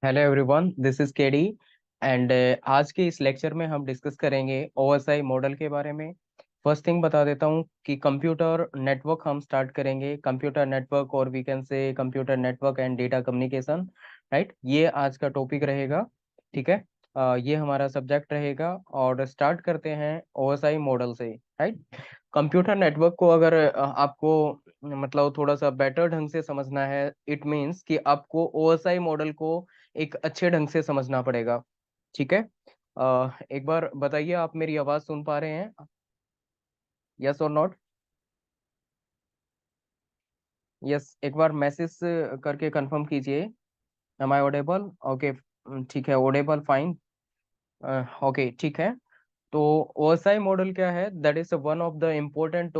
Hello everyone, this is KD and आज के इस लेक्चर में हम डिस्कस करेंगे ओएसआई मॉडल के बारे में। फर्स्ट थिंग बता देता हूँ कि कंप्यूटर नेटवर्क हम स्टार्ट करेंगे। कंप्यूटर नेटवर्क और we can say computer network and data communication, right. ये आज का टॉपिक रहेगा, ठीक है। ये हमारा सब्जेक्ट रहेगा और स्टार्ट करते हैं ओएसआई मॉडल से, राइट। कंप्यूटर नेटवर्क को अगर आपको मतलब थोड़ा सा बेटर ढंग से समझना है, इट मीन्स कि आपको ओएसआई मॉडल को एक अच्छे ढंग से समझना पड़ेगा, ठीक है। एक बार बताइए, आप मेरी आवाज सुन पा रहे हैं? यस और नॉट? यस, एक बार मैसेज करके कंफर्म कीजिए। M I audible? ओके, ठीक है, ऑडेबल, फाइन। ओके, ठीक है। तो ओएसआई मॉडल क्या है? That is one of the important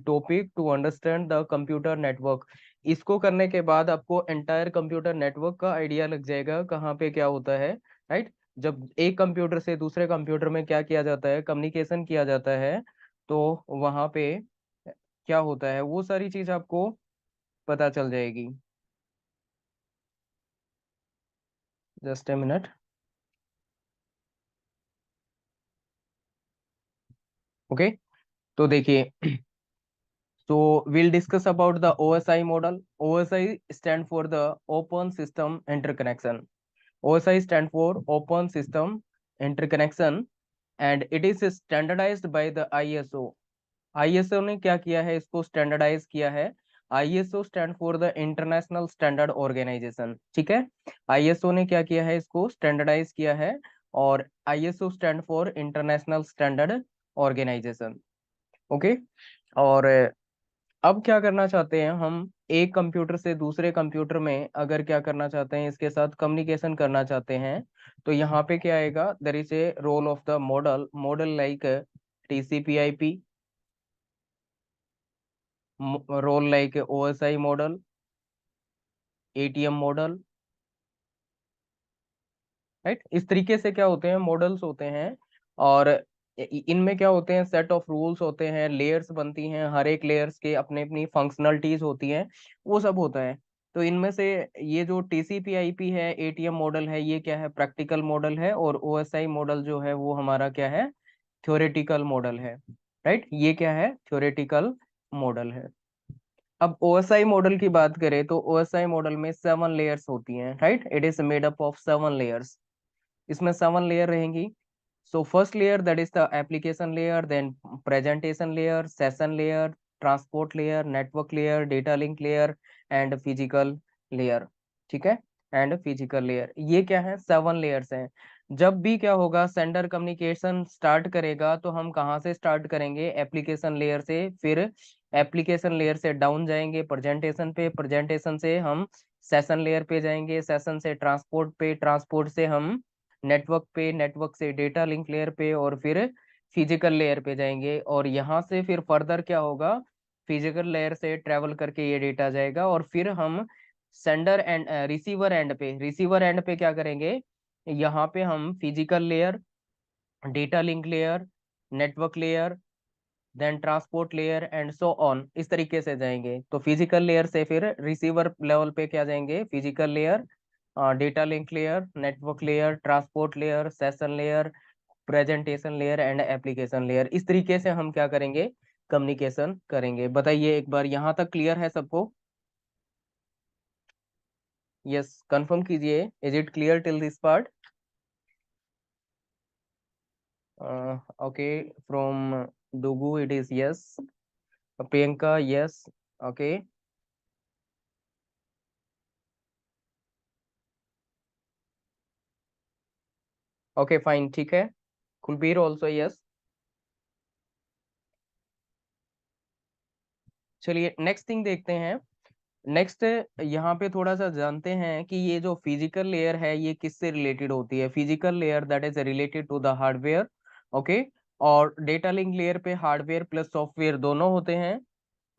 topic to understand the computer network. इसको करने के बाद आपको एंटायर कंप्यूटर नेटवर्क का आइडिया लग जाएगा, कहाँ पे क्या होता है, राइट। जब एक कंप्यूटर से दूसरे कंप्यूटर में क्या किया जाता है, कम्युनिकेशन किया जाता है, तो वहाँ पे क्या होता है वो सारी चीज आपको पता चल जाएगी। Just a minute. ओके, तो देखिए, so we'll discuss about the OSI model. OSI stand for the Open System Interconnection. OSI stand for Open System Interconnection and it is standardized by the ISO. ISO ने क्या किया है, इसको standardise किया है। ISO stand for the international standard organisation, ठीक है। ISO ने क्या किया है, इसको स्टैंडर्डाइज किया है। और ISO stand for international standard organisation, okay. और अब क्या करना चाहते हैं हम, एक कंप्यूटर से दूसरे कंप्यूटर में अगर क्या करना चाहते हैं, इसके साथ कम्युनिकेशन करना चाहते हैं, तो यहाँ पे क्या आएगा, there is a role of the model. Model like TCP/IP, role like OSI model, ATM model, right. इस तरीके से क्या होते हैं, मॉडल्स होते हैं। और इनमें क्या होते हैं, सेट ऑफ रूल्स होते हैं, लेयर्स बनती हैं, हर एक लेयर्स के अपने अपनी फंक्शनलिटीज होती हैं, वो सब होता है। तो इनमें से ये जो TCP/IP है, ATM मॉडल है, ये क्या है, प्रैक्टिकल मॉडल है। और OSI मॉडल जो है वो हमारा क्या है, थ्योरेटिकल मॉडल है, राइट। ये क्या है, थ्योरेटिकल मॉडल है। अब OSI मॉडल की बात करें तो OSI मॉडल में 7 लेयर्स होती हैं, right. It is made up of 7 layers. इसमें 7 लेयर रहेंगी। So first layer that is the application layer, then presentation layer, session layer, transport layer, network layer, data link layer and physical layer, ठीक है। And physical layer, ये क्या है, 7 layers हैं। जब भी क्या होगा, सेंडर कम्युनिकेशन स्टार्ट करेगा तो हम कहाँ से स्टार्ट करेंगे, एप्लीकेशन लेयर से। फिर एप्लीकेशन लेयर से डाउन जाएंगे प्रेजेंटेशन पे, प्रेजेंटेशन से हम सेशन लेयर पे जाएंगे, सेशन से ट्रांसपोर्ट पे, ट्रांसपोर्ट से हम नेटवर्क पे, नेटवर्क से डेटा लिंक लेयर पे, और फिर फिजिकल लेयर पे जाएंगे। और यहाँ से फिर फर्दर क्या होगा, फिजिकल लेयर से ट्रेवल करके ये डेटा जाएगा। और फिर हम सेंडर एंड रिसीवर एंड पे क्या करेंगे, यहाँ पे हम physical layer, data link layer, network layer, then transport layer and so on, इस तरीके से जाएंगे। तो फिजिकल लेयर से फिर रिसीवर लेवल पे क्या जाएंगे, physical layer, data link layer, network layer, transport layer, session layer, presentation layer and application layer. इस तरीके से हम क्या करेंगे, कम्युनिकेशन करेंगे। बताइए एक बार, यहाँ तक क्लियर है सबको? यस, कंफर्म कीजिए, is it clear till this part? Okay, from Dugu it is yes, Priyanka yes, okay. Okay, fine, ठीक है। Kulbir also yes. चलिए नेक्स्ट थिंग देखते हैं। नेक्स्ट, यहाँ पे थोड़ा सा जानते हैं कि ये जो फिजिकल लेयर है ये किससे रिलेटेड होती है। Physical layer that is related to the hardware, okay. और डेटा लिंक लेयर पे हार्डवेयर प्लस सॉफ्टवेयर दोनों होते हैं।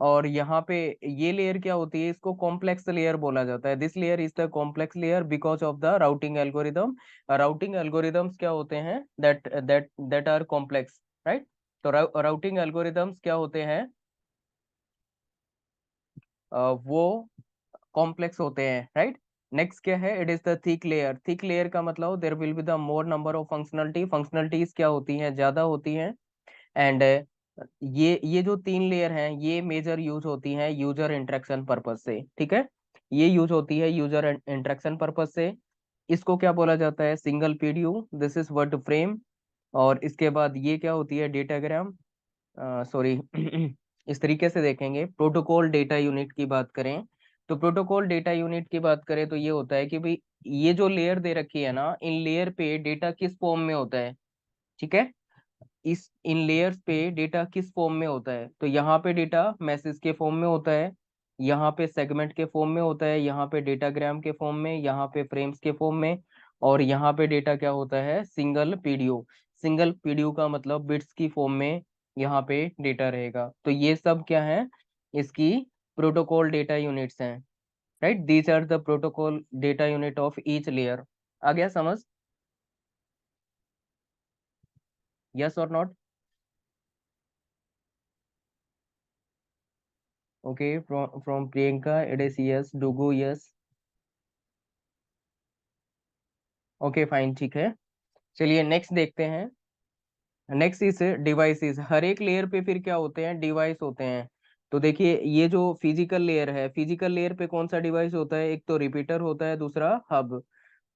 और यहाँ पे ये लेयर क्या होती है, इसको कॉम्प्लेक्स लेयर बोला जाता है। This layer is the complex layer because of the routing algorithm. Routing algorithms क्या होते हैं, that that that are complex, right. तो राउटिंग एल्गोरिदम्स क्या होते हैं, वो कॉम्प्लेक्स होते हैं, राइट। नेक्स्ट क्या है, it is the thick layer. Thick layer का मतलब there will be the more number of functionality, functionalities क्या होती हैं, ज्यादा होती हैं। एंड ये जो तीन लेयर हैं ये मेजर यूज होती हैं यूजर इंटरेक्शन पर्पज से, ठीक है। ये यूज होती है यूजर इंटरेक्शन पर्पज से। इसको क्या बोला जाता है, single PDU, this is word frame. और इसके बाद ये क्या होती है, डेटाग्राम, सॉरी इस तरीके से देखेंगे। प्रोटोकॉल डेटा यूनिट की बात करें तो प्रोटोकॉल डेटा यूनिट की बात करें तो ये होता है कि भाई ये जो लेयर दे रखी है ना, इन लेयर पे डेटा किस फॉर्म में होता है, ठीक है। इस इन लेयर्स पे डेटा किस फॉर्म में होता है, तो यहाँ पे डेटा मैसेज के फॉर्म में होता है, यहाँ पे सेगमेंट के फॉर्म में होता है, यहाँ पे डेटाग्राम के फॉर्म में, यहाँ पे फ्रेम्स के फॉर्म में, और यहाँ पे डेटा क्या होता है, सिंगल पीडीयू। सिंगल पीडीयू का मतलब बिट्स की फॉर्म में यहाँ पे डेटा रहेगा। तो ये सब क्या है, इसकी प्रोटोकॉल डेटा यूनिट्स हैं, right. These are the protocol data unit of each layer. आ गया समझ, यस और not? Okay, from Priyanka it is yes, Dugu yes. Okay fine, ठीक है। चलिए नेक्स्ट देखते हैं। Next is devices. हर एक लेयर पे फिर क्या होते हैं, डिवाइस होते हैं। तो देखिए ये जो फिजिकल लेयर है, फिजिकल लेयर पे कौन सा डिवाइस होता है, एक तो रिपीटर होता है, दूसरा हब।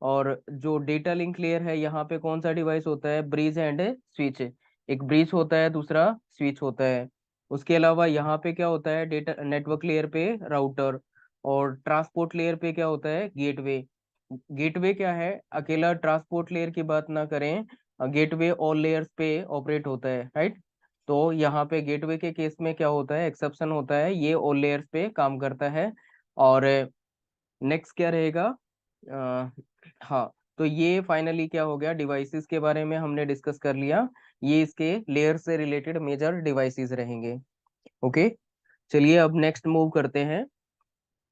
और जो डेटा लिंक लेयर है, यहाँ पे कौन सा डिवाइस होता है, ब्रिज एंड स्विच। एक ब्रिज होता है, दूसरा स्विच होता है। उसके अलावा यहाँ पे क्या होता है, डेटा नेटवर्क लेयर पे राउटर। और ट्रांसपोर्ट लेयर पे क्या होता है, गेटवे। गेटवे क्या है, अकेला ट्रांसपोर्ट लेयर की बात ना करें, गेटवे ऑल लेयर्स पे ऑपरेट होता है, राइट। तो यहाँ पे गेटवे के केस में क्या होता है, एक्सेप्शन होता है, ये ऑल लेयर्स पे काम करता है। और नेक्स्ट क्या रहेगा, हाँ, तो ये फाइनली क्या हो गया, डिवाइसेस के बारे में हमने डिस्कस कर लिया। ये इसके लेयर से रिलेटेड मेजर डिवाइसेस रहेंगे। ओके, चलिए अब नेक्स्ट मूव करते हैं।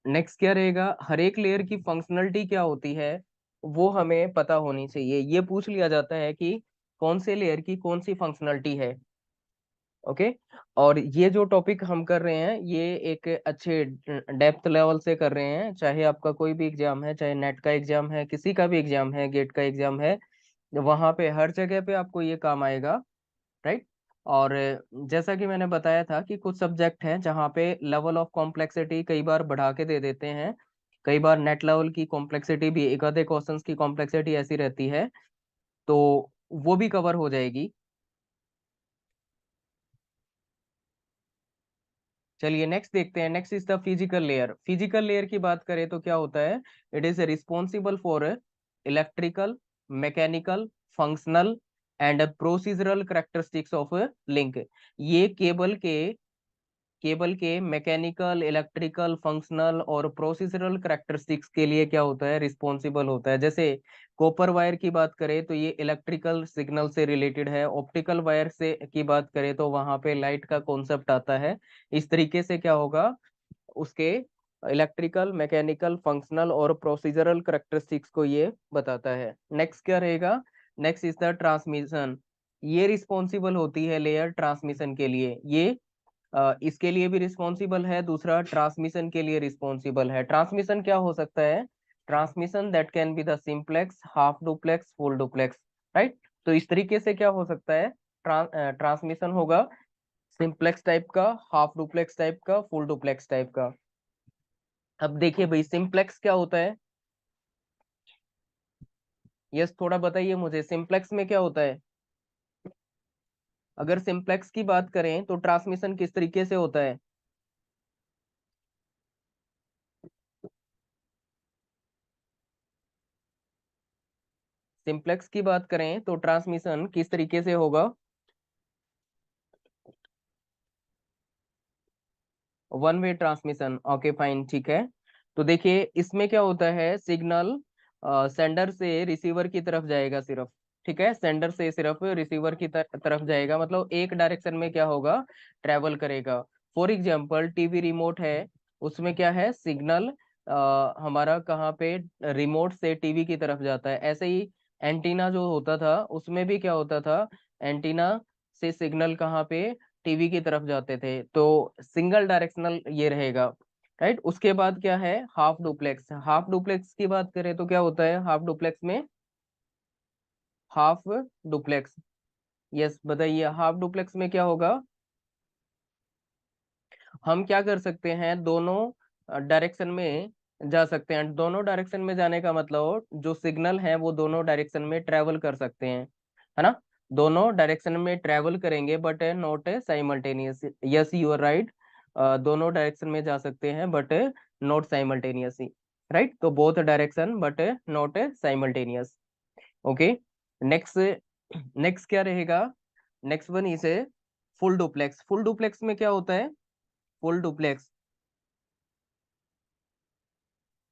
नेक्स्ट क्या रहेगा, हर एक लेयर की फंक्शनलिटी क्या होती है वो हमें पता होनी चाहिए। ये पूछ लिया जाता है कि कौन से लेयर की कौन सी फंक्शनलिटी है। ओके, और ये जो टॉपिक हम कर रहे हैं ये एक अच्छे डेप्थ लेवल से कर रहे हैं। चाहे आपका कोई भी एग्जाम है, चाहे नेट का एग्जाम है, किसी का भी एग्जाम है, गेट का एग्जाम है, वहां पे हर जगह पे आपको ये काम आएगा, राइट। और जैसा कि मैंने बताया था कि कुछ सब्जेक्ट हैं जहाँ पे लेवल ऑफ कॉम्प्लेक्सिटी कई बार बढ़ा के दे देते हैं। कई बार नेट लेवल की कॉम्प्लेक्सिटी भी, एक आधे क्वेश्चंस की कॉम्प्लेक्सिटी ऐसी रहती है, तो वो भी कवर हो जाएगी। चलिए नेक्स्ट देखते हैं। Next is the physical layer. Physical layer की बात करें तो क्या होता है, it is responsible for electrical, mechanical, functional and procedural characteristics of link. ये केबल के मैकेनिकल, इलेक्ट्रिकल, फंक्शनल और प्रोसीजरल करेक्टरिस्टिक्स के लिए क्या होता है, रिस्पॉन्सिबल होता है। जैसे कॉपर वायर की बात करें तो ये इलेक्ट्रिकल सिग्नल से रिलेटेड है। ऑप्टिकल वायर से की बात करें तो वहां पे लाइट का कॉन्सेप्ट आता है। इस तरीके से क्या होगा, उसके इलेक्ट्रिकल, मैकेनिकल, फंक्शनल और प्रोसीजरल करेक्टरिस्टिक्स को ये बताता है। नेक्स्ट क्या रहेगा, नेक्स्ट इज द ट्रांसमिशन। ये रिस्पॉन्सिबल होती है लेयर ट्रांसमिशन के लिए। ये इसके लिए भी रिस्पॉन्सिबल है, दूसरा ट्रांसमिशन के लिए रिस्पॉन्सिबल है। ट्रांसमिशन क्या हो सकता है, transmission that can be the simplex, half duplex, full duplex, right. तो इस तरीके से क्या हो सकता है, ट्रांसमिशन होगा सिंप्लेक्स टाइप का, हाफ डुप्लेक्स टाइप का, फुल डुप्लेक्स टाइप का। अब देखिए भाई सिंप्लेक्स क्या होता है, यस थोड़ा बताइए मुझे, सिंप्लेक्स में क्या होता है। अगर सिंप्लेक्स की बात करें तो ट्रांसमिशन किस तरीके से होता है। सिंप्लेक्स की बात करें तो ट्रांसमिशन किस तरीके से होगा, one way transmission. Okay fine, ठीक है। तो देखिए इसमें क्या होता है, सिग्नल सेंडर से रिसीवर की तरफ जाएगा सिर्फ, ठीक है। सेंडर से सिर्फ रिसीवर की तरफ जाएगा, मतलब एक डायरेक्शन में क्या होगा, ट्रेवल करेगा। फॉर एग्जांपल टीवी रिमोट है, उसमें क्या है, सिग्नल हमारा कहाँ पे, रिमोट से टीवी की तरफ जाता है। ऐसे ही एंटीना जो होता था उसमें भी क्या होता था, एंटीना से सिग्नल कहाँ पे, टीवी की तरफ जाते थे। तो सिंगल डायरेक्शनल ये रहेगा। राइट। उसके बाद क्या है, हाफ डुप्लेक्स। हाफ डुप्लेक्स की बात करें तो क्या होता है हाफ डुप्लेक्स में, हाफ डुप्लेक्स, यस बताइए हाफ डुप्लेक्स में क्या होगा। हम क्या कर सकते हैं, दोनों डायरेक्शन में जा सकते हैं। दोनों डायरेक्शन में जाने का मतलब जो सिग्नल है वो दोनों डायरेक्शन में ट्रेवल कर सकते हैं, है ना। दोनों डायरेक्शन में ट्रेवल करेंगे but not simultaneous. Yes you are right, दोनों डायरेक्शन में जा सकते हैं बट नॉट साइमल्टेनियसली, राइट। तो both direction but not simultaneous. Okay. Next, next क्या रहेगा, next one is full duplex. Full duplex में क्या होता है, full duplex,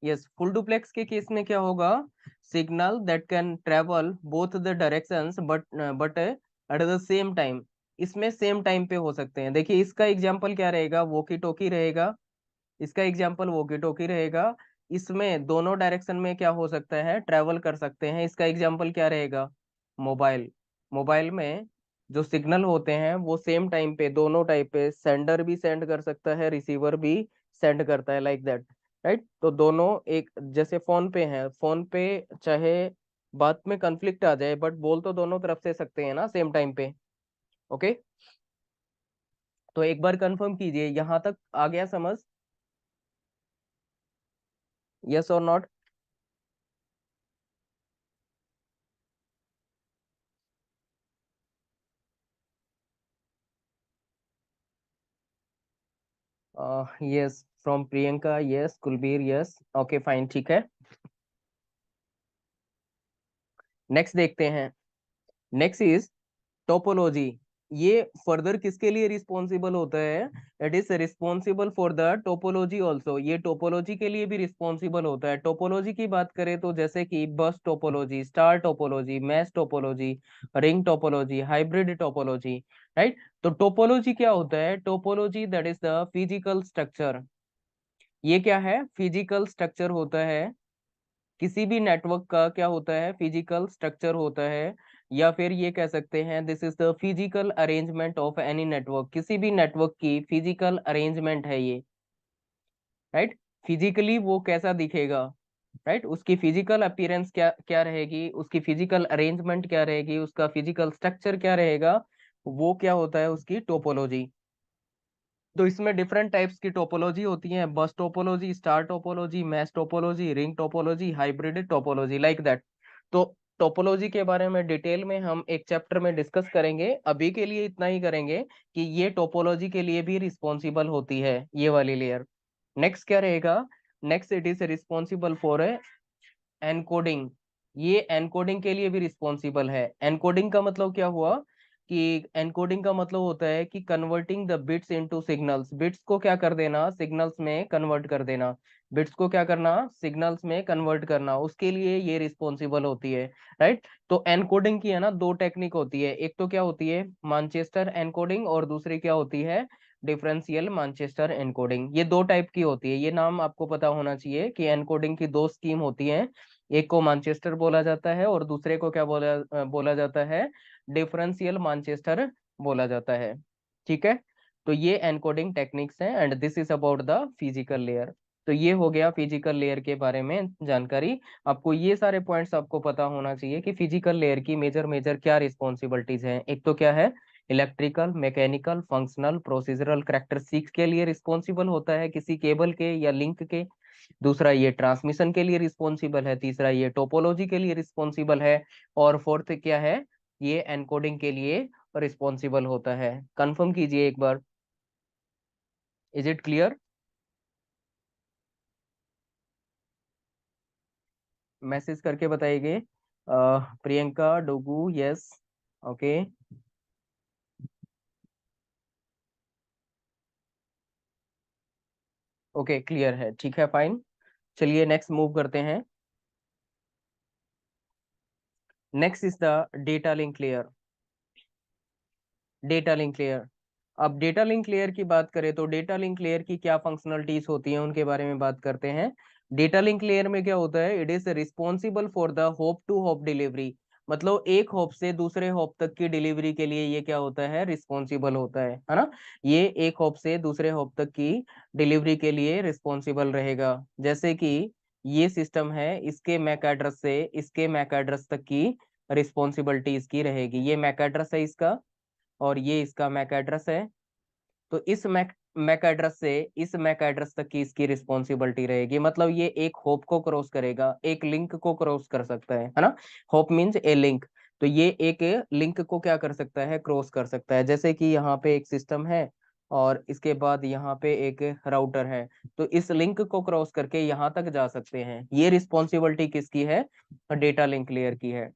yes full duplex के केस में क्या होगा, signal that can travel both the directions but at the same time. इसमें सेम टाइम पे हो सकते हैं। देखिए इसका एग्जांपल क्या रहेगा, वॉकी टॉकी रहेगा। इसका एग्जांपल वॉकी टॉकी रहेगा। इसमें दोनों डायरेक्शन में क्या हो सकता है, ट्रेवल कर सकते हैं। इसका एग्जांपल क्या रहेगा, मोबाइल। मोबाइल में जो सिग्नल होते हैं वो सेम टाइम पे दोनों टाइप पे, सेंडर भी सेंड कर सकता है, रिसीवर भी सेंड करता है, लाइक दैट, राइट। तो दोनों एक जैसे फोन पे है, फोन पे चाहे बात में कंफ्लिक्ट आ जाए बट बोल तो दोनों तरफ से सकते हैं ना सेम टाइम पे। ओके। तो एक बार कंफर्म कीजिए यहाँ तक आ गया समझ, यस और not. Yes from Priyanka, yes Kulbir, yes okay fine, ठीक है। नेक्स्ट देखते हैं। Next is topology. ये फर्दर किसके लिए रिस्पॉन्सिबल होता है, it is responsible for the topology also. ये टोपोलॉजी के लिए भी रिस्पॉन्सिबल होता है। टोपोलॉजी की बात करें तो जैसे कि बस topology, star topology, mesh topology, ring topology, hybrid topology, right. तो टोपोलॉजी क्या होता है, topology that is the physical structure. ये क्या है, फिजिकल स्ट्रक्चर होता है। किसी भी नेटवर्क का क्या होता है, फिजिकल स्ट्रक्चर होता है। या फिर ये कह सकते हैं this is the physical arrangement of any network. किसी भी नेटवर्क की फिजिकल अरेंजमेंट है ये, राइट। फिजिकली वो कैसा दिखेगा, राइट। उसकी फिजिकल अपीयरेंस क्या क्या रहेगी, उसकी फिजिकल अरेंजमेंट क्या रहेगी, उसका फिजिकल स्ट्रक्चर क्या रहेगा, वो क्या होता है उसकी टोपोलॉजी। तो इसमें डिफरेंट टाइप्स की टोपोलॉजी होती है, बस topology, star topology, mesh topology, ring topology, hybrid topology, like that. तो टोपोलॉजी के बारे में डिटेल में हम एक चैप्टर में डिस्कस करेंगे। अभी के लिए इतना ही करेंगे कि ये टोपोलॉजी के लिए भी रिस्पॉन्सिबल होती है ये वाली लेयर। नेक्स्ट क्या रहेगा, next it is responsible for encoding. ये एनकोडिंग के लिए भी रिस्पॉन्सिबल है। एनकोडिंग का मतलब क्या हुआ, कि एनकोडिंग का मतलब होता है कि converting the bits into signals. Bits को क्या कर देना, सिग्नल्स में कन्वर्ट कर देना। बिट्स को क्या करना, सिग्नल्स में कन्वर्ट करना, उसके लिए ये रिस्पॉन्सिबल होती है, राइट। तो एनकोडिंग की है ना दो टेक्निक होती है, एक तो क्या होती है मानचेस्टर एनकोडिंग और दूसरी क्या होती है डिफरेंशियल मानचेस्टर एनकोडिंग। ये दो टाइप की होती है, ये नाम आपको पता होना चाहिए कि एनकोडिंग की दो स्कीम होती है। एक को मानचेस्टर बोला जाता है और दूसरे को क्या बोला जाता है, डिफरेंशियल मानचेस्टर बोला जाता है, ठीक है। तो ये एनकोडिंग टेक्निक्स हैं and this is about the physical layer. तो ये हो गया फिजिकल लेयर के बारे में जानकारी। आपको ये सारे पॉइंट्स आपको पता होना चाहिए कि फिजिकल लेयर की मेजर मेजर क्या रिस्पॉन्सिबिलिटीज हैं। एक तो क्या है, electrical, mechanical, functional, procedural characteristics के लिए रिस्पॉन्सिबल होता है किसी केबल के या लिंक के। दूसरा ये ट्रांसमिशन के लिए रिस्पॉन्सिबल है। तीसरा ये टोपोलॉजी के लिए रिस्पॉन्सिबल है। और फोर्थ क्या है, ये एनकोडिंग के लिए रिस्पॉन्सिबल होता है। कंफर्म कीजिए एक बार, इज इट क्लियर। मैसेज करके बताइए। Priyanka Dogu, yes okay, okay clear है, ठीक है फाइन। चलिए नेक्स्ट मूव करते हैं। Next is the data link layer. Data link layer. अब डेटा लिंक लेयर की बात करें तो डेटा लिंक लेयर की क्या फंक्शनलिटीज होती हैं उनके बारे में बात करते हैं। डेटा लिंक लेयर में क्या होता है, it is responsible for the hop to hop delivery. मतलब एक हॉप से दूसरे हॉप तक की डिलीवरी के लिए ये क्या होता है, रिस्पॉन्सिबल होता है ना। ये एक हॉप से दूसरे हॉप तक की डिलीवरी के लिए रिस्पॉन्सिबल रहेगा। जैसे कि ये सिस्टम है, इसके मैक एड्रेस से इसके मैक एड्रेस तक की रिस्पॉन्सिबिलिटी इसकी रहेगी। ये मैक एड्रेस है इसका, और ये इसका मैक एड्रेस है। तो इस मैक एड्रेस से इस मैक एड्रेस तक की इसकी रिस्पॉन्सिबिलिटी रहेगी। मतलब ये एक होप को क्रॉस करेगा, एक लिंक को क्रॉस कर सकता है ना। होप मींस ए लिंक। तो ये एक लिंक को क्या कर सकता है, क्रॉस कर सकता है। जैसे कि यहाँ पे एक सिस्टम है और इसके बाद यहाँ पे एक राउटर है, तो इस लिंक को क्रॉस करके यहाँ तक जा सकते हैं। ये रिस्पॉन्सिबिलिटी किसकी है, डेटा लिंक लेयर की है।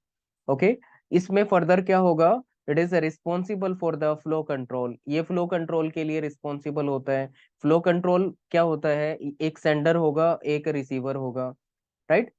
ओके, इसमें फर्दर क्या होगा, it is responsible for the flow control. ये फ्लो कंट्रोल के लिए रिस्पॉन्सिबल होता है। फ्लो कंट्रोल क्या होता है, एक सेंडर होगा एक रिसीवर होगा, राइट।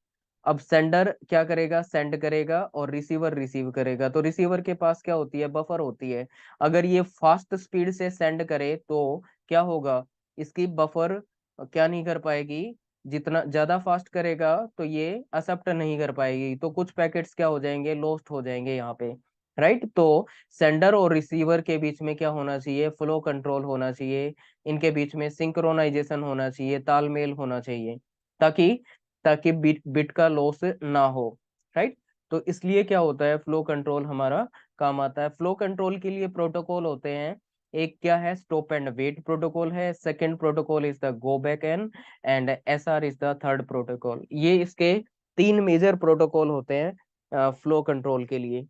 अब सेंडर क्या करेगा, सेंड करेगा, और रिसीवर रिसीव करेगा। तो रिसीवर के पास क्या होती है, बफर होती है। अगर ये फास्ट स्पीड से सेंड करे तो क्या होगा, इसकी बफर क्या नहीं कर पाएगी, जितना ज्यादा फास्ट करेगा तो ये एक्सेप्ट नहीं कर पाएगी, तो कुछ पैकेट्स क्या हो जाएंगे, लॉस्ट हो जाएंगे यहाँ पे, राइट। तो सेंडर और रिसीवर के बीच में क्या होना चाहिए, फ्लो कंट्रोल होना चाहिए। इनके बीच में सिंक्रोनाइजेशन होना चाहिए, तालमेल होना चाहिए, ताकि ताकि बिट बिट का लॉस ना हो, राइट। तो इसलिए क्या होता है, फ्लो कंट्रोल हमारा काम आता है। फ्लो कंट्रोल के लिए प्रोटोकॉल होते हैं। एक क्या है, स्टॉप एंड वेट प्रोटोकॉल है। Second protocol is the go back and SR is the third protocol. ये इसके तीन मेजर प्रोटोकॉल होते हैं फ्लो कंट्रोल के लिए।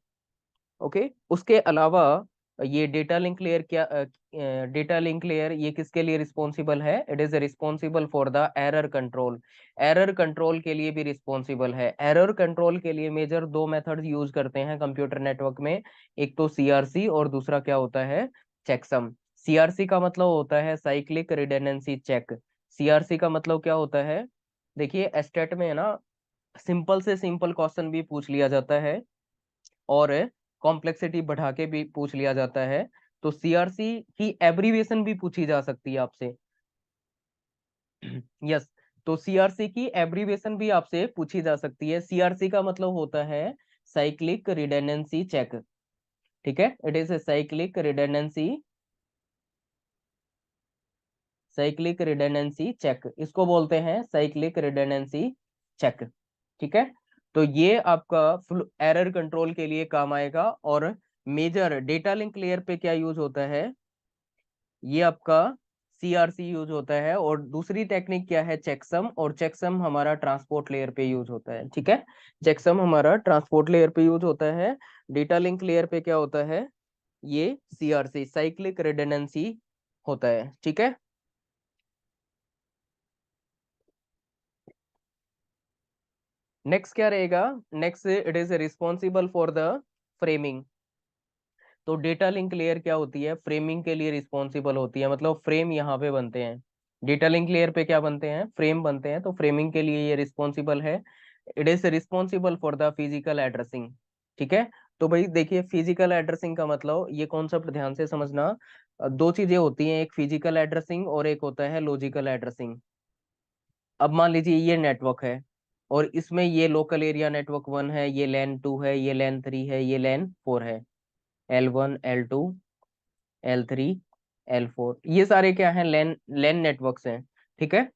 ओके, उसके अलावा ये डेटा लिंक लेयर क्या, डेटा लिंक लेयर ये किसके लिए रिस्पॉन्सिबल है, it is responsible for the error control. Error control के लिए भी रिस्पॉन्सिबल है। एरर कंट्रोल के लिए मेजर दो मेथड यूज करते हैं कंप्यूटर नेटवर्क में। एक तो सीआरसी और दूसरा क्या होता है, चेकसम। सीआरसी का मतलब होता है साइक्लिक रिडंडेंसी चेक। सीआरसी का मतलब क्या होता है, देखिए एस्टेट में है ना, सिंपल से सिंपल क्वेश्चन भी पूछ लिया जाता है और कॉम्प्लेक्सिटी बढ़ा के भी पूछ लिया जाता है। तो सीआरसी की एब्रीविएशन भी पूछी जा सकती है आपसे। यस, तो सीआरसी की एब्रीविएशन भी आपसे पूछी जा सकती है। सीआरसी का मतलब होता है साइक्लिक रिडंडेंसी चेक। ठीक है, it is cyclic redundancy check, इसको बोलते हैं साइक्लिक रिडंडेंसी चेक। ठीक है, तो ये आपका एरर कंट्रोल के लिए काम आएगा। और मेजर डेटा लिंक लेयर पे क्या यूज होता है, ये आपका सीआरसी यूज होता है। और दूसरी टेक्निक क्या है, चेकसम। और चेकसम हमारा ट्रांसपोर्ट लेयर पे यूज होता है। ठीक है, चेकसम हमारा ट्रांसपोर्ट लेयर पे यूज होता है। डेटा लिंक लेयर पे क्या होता है, ये सीआरसी साइक्लिक रिडंडेंसी होता है। ठीक है, नेक्स्ट क्या रहेगा, next it is responsible for the framing. तो डेटा लिंक लेयर क्या होती है, फ्रेमिंग के लिए रिस्पॉन्सिबल होती है। मतलब फ्रेम यहाँ पे बनते हैं, डेटा लिंक लेयर पे क्या बनते हैं, फ्रेम बनते हैं। तो फ्रेमिंग के लिए ये रिस्पॉन्सिबल है। It is responsible for the physical addressing. ठीक है, तो भाई देखिए फिजिकल एड्रेसिंग का मतलब, ये कॉन्सेप्ट ध्यान से समझना। दो चीजें होती हैं, एक फिजिकल एड्रेसिंग और एक होता है लॉजिकल एड्रेसिंग। अब मान लीजिए ये नेटवर्क है और इसमें ये लोकल एरिया नेटवर्क 1 है, ये लैन 2 है, ये लैन 3 है, ये लैन 4 है। L1 L2 L3 L4, ये सारे क्या हैं, लैन लैन नेटवर्क्स हैं। ठीक है,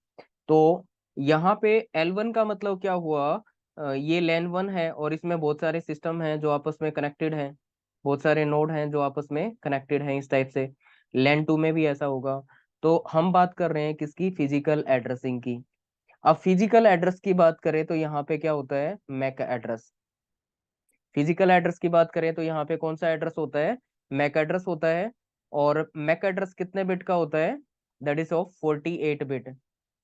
तो यहाँ पे L1 का मतलब क्या हुआ, ये लैन 1 है और इसमें बहुत सारे सिस्टम हैं जो आपस में कनेक्टेड हैं, बहुत सारे नोड हैं जो आपस में कनेक्टेड हैं इस टाइप से। लैन 2 में भी ऐसा होगा। तो हम बात कर रहे हैं किसकी, फिजिकल एड्रेसिंग की। अब फिजिकल एड्रेस की बात करें तो यहाँ पे क्या होता है, मैक एड्रेस। फिजिकल एड्रेस की बात करें तो यहाँ पे कौन सा एड्रेस होता है, मैक एड्रेस होता है। और मैक एड्रेस कितने बिट का होता है, दैट इज ऑफ 48 बिट।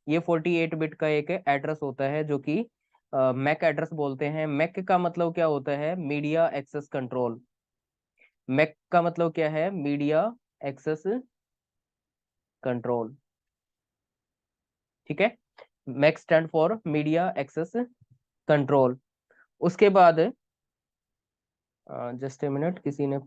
ये 48 बिट का एक एड्रेस होता है जो कि मैक एड्रेस बोलते हैं। मैक का मतलब क्या होता है, मीडिया एक्सेस कंट्रोल। मैक का मतलब क्या है, मीडिया एक्सेस कंट्रोल। ठीक है, MAC stand for media access control. उसके बाद जस्ट ए मिनट, किसी ने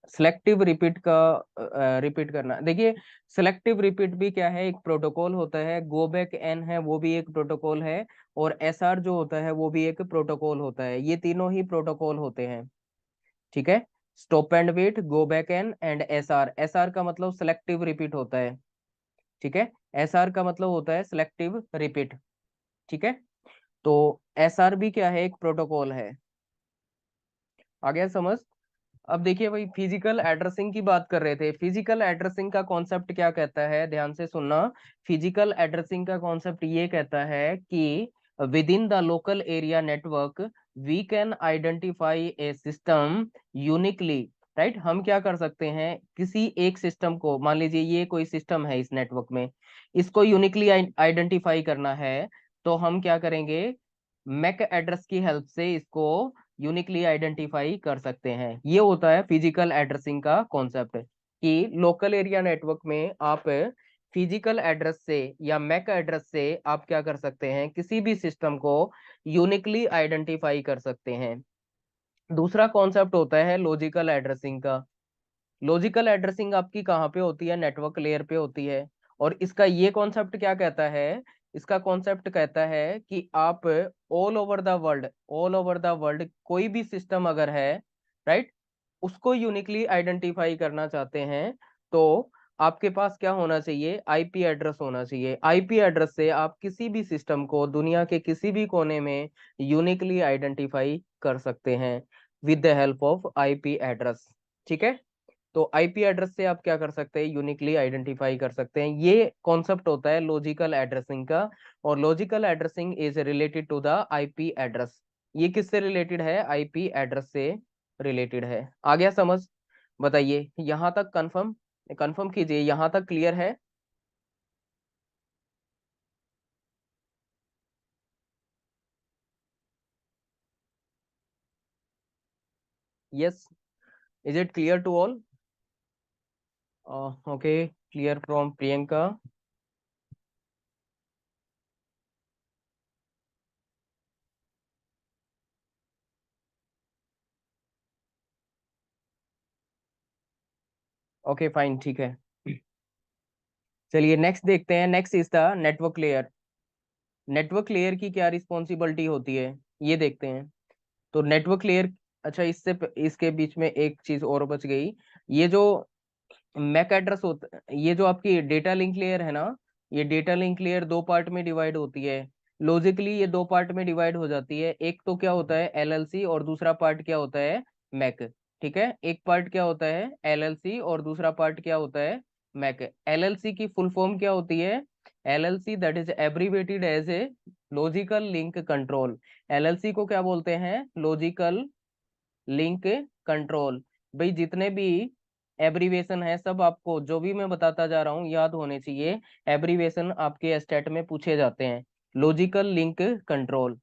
सिलेक्टिव रिपीट का रिपीट करना, देखिए सिलेक्टिव रिपीट भी क्या है, एक प्रोटोकॉल होता है। गो बैक एन है वो भी एक प्रोटोकॉल है, और एसआर जो होता है वो भी एक प्रोटोकॉल होता है। ये तीनों ही प्रोटोकॉल होते हैं, ठीक है। Stop and wait, go back and SR. SR का मतलब सिलेक्टिव रिपीट होता है, ठीक है। एसआर का मतलब होता है सिलेक्टिव रिपीट, ठीक है। तो एसआर भी क्या है, एक प्रोटोकॉल है। आ गया समझ। अब देखिए भाई, फिजिकल एड्रेसिंग की बात कर रहे थे। फिजिकल एड्रेसिंग का कॉन्सेप्ट क्या कहता है, ध्यान से सुनना। फिजिकल एड्रेसिंग का कॉन्सेप्ट ये कहता है कि within the local area network we can identify a system uniquely. Right, हम क्या कर सकते हैं, किसी एक सिस्टम को, मान लीजिए ये कोई सिस्टम है इस नेटवर्क में, इसको यूनिकली आइडेंटिफाई करना है, तो हम क्या करेंगे, मैक एड्रेस की हेल्प से इसको यूनिकली आइडेंटिफाई कर सकते हैं। ये होता है फिजिकल एड्रेसिंग का कॉन्सेप्ट, कि लोकल एरिया नेटवर्क में आप फिजिकल एड्रेस से या मैक एड्रेस से आप क्या कर सकते हैं, किसी भी सिस्टम को यूनिकली आइडेंटिफाई कर सकते हैं। दूसरा कॉन्सेप्ट होता है लॉजिकल एड्रेसिंग का। लॉजिकल एड्रेसिंग आपकी कहाँ पे होती है, नेटवर्क लेयर पे होती है। और इसका ये कॉन्सेप्ट क्या कहता है, इसका कॉन्सेप्ट कहता है कि आप ऑल ओवर द वर्ल्ड कोई भी सिस्टम अगर है, राइट, उसको यूनिकली आइडेंटिफाई करना चाहते हैं, तो आपके पास क्या होना चाहिए, आईपी एड्रेस होना चाहिए। आईपी एड्रेस से आप किसी भी सिस्टम को दुनिया के किसी भी कोने में यूनिकली आइडेंटिफाई कर सकते हैं with the help of IP address, ठीक है। तो आईपी एड्रेस से आप क्या कर सकते हैं, यूनिकली आइडेंटिफाई कर सकते हैं। ये कॉन्सेप्ट होता है लॉजिकल एड्रेसिंग का। और logical addressing is related to the IP address. ये किससे रिलेटेड है, आईपी एड्रेस से रिलेटेड है। आ गया समझ। बताइए यहां तक कंफर्म, कंफर्म कीजिए, यहां तक क्लियर है। Yes, is it clear to all. Okay, clear from Priyanka. Okay fine, ठीक है। चलिए नेक्स्ट देखते हैं। Next is the network layer. Network layer की क्या रिस्पॉन्सिबिलिटी होती है, ये देखते हैं। तो नेटवर्क लेयर, अच्छा इसके बीच में एक चीज और बच गई। ये जो मैक एड्रेस होता, ये जो आपकी डेटा लिंक लेयर है ना, ये डेटा लिंक लेयर दो पार्ट में डिवाइड होती है। लॉजिकली ये दो पार्ट में डिवाइड हो जाती है। एक तो क्या होता है एलएलसी, और दूसरा पार्ट क्या होता है, मैक, ठीक है। एक पार्ट क्या होता है एलएलसी, और दूसरा पार्ट क्या होता है मैक। एलएलसी की फुल फॉर्म क्या होती है, LLC that is abbreviated as a logical link control. LLC को क्या बोलते हैं, लॉजिकल लिंक कंट्रोल। भाई जितने भी एब्रीवेशन है सब आपको, जो भी मैं बताता जा रहा हूँ, याद होने चाहिए। एब्रीवेशन आपके स्टेट में पूछे जाते हैं। Logical link control,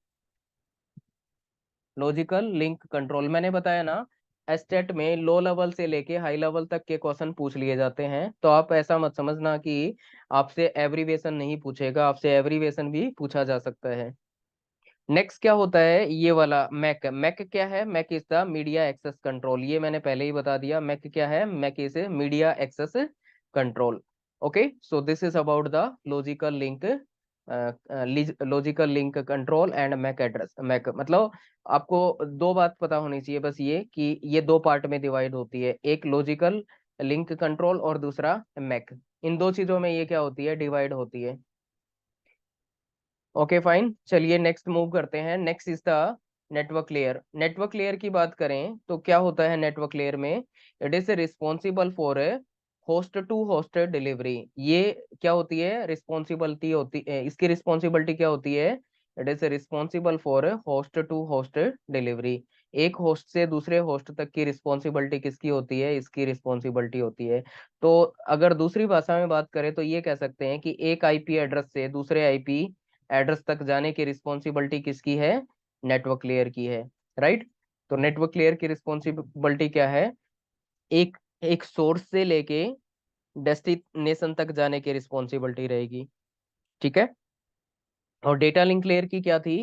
logical link control मैंने बताया ना, स्टेट में लो लेवल से लेके हाई लेवल तक के क्वेश्चन पूछ लिए जाते हैं। तो आप ऐसा मत समझना कि आपसे एब्रीवेशन नहीं पूछेगा, आपसे एब्रीवेशन भी पूछा जा सकता है। नेक्स्ट क्या होता है, ये वाला मैक। मैक क्या है, MAC is the media access control. ये मैंने पहले ही बता दिया, मैक क्या है, MAC is media access control. Okay, so this is about the logical link, logical link control and MAC address. MAC मतलब आपको दो बात पता होनी चाहिए बस, ये कि ये दो पार्ट में डिवाइड होती है, एक लॉजिकल लिंक कंट्रोल और दूसरा मैक। इन दो चीजों में ये क्या होती है, डिवाइड होती है। ओके फाइन, चलिए नेक्स्ट मूव करते हैं। Next is the network layer. Network layer की बात करें तो क्या होता है नेटवर्क लेयर में, it is responsible for host to host delivery. ये क्या होती है, रिस्पॉन्सिबिलिटी होती है, इसकी रिस्पॉन्सिबिलिटी क्या होती है, it is responsible for host to host delivery. एक होस्ट से दूसरे होस्ट तक की रिस्पॉन्सिबिलिटी किसकी होती है, इसकी रिस्पॉन्सिबिलिटी होती है। तो अगर दूसरी भाषा में बात करें तो ये कह सकते हैं कि एक आईपी एड्रेस से दूसरे आईपी एड्रेस तक जाने की रिस्पॉन्सिबिलिटी किसकी है, नेटवर्क लेयर की है, राइट। तो नेटवर्क लेयर की रिस्पॉन्सिबिलिटी क्या है, एक एक सोर्स से लेके डेस्टिनेशन तक जाने की रिस्पॉन्सिबिलिटी रहेगी, ठीक है। और डेटा लिंक लेयर की क्या थी,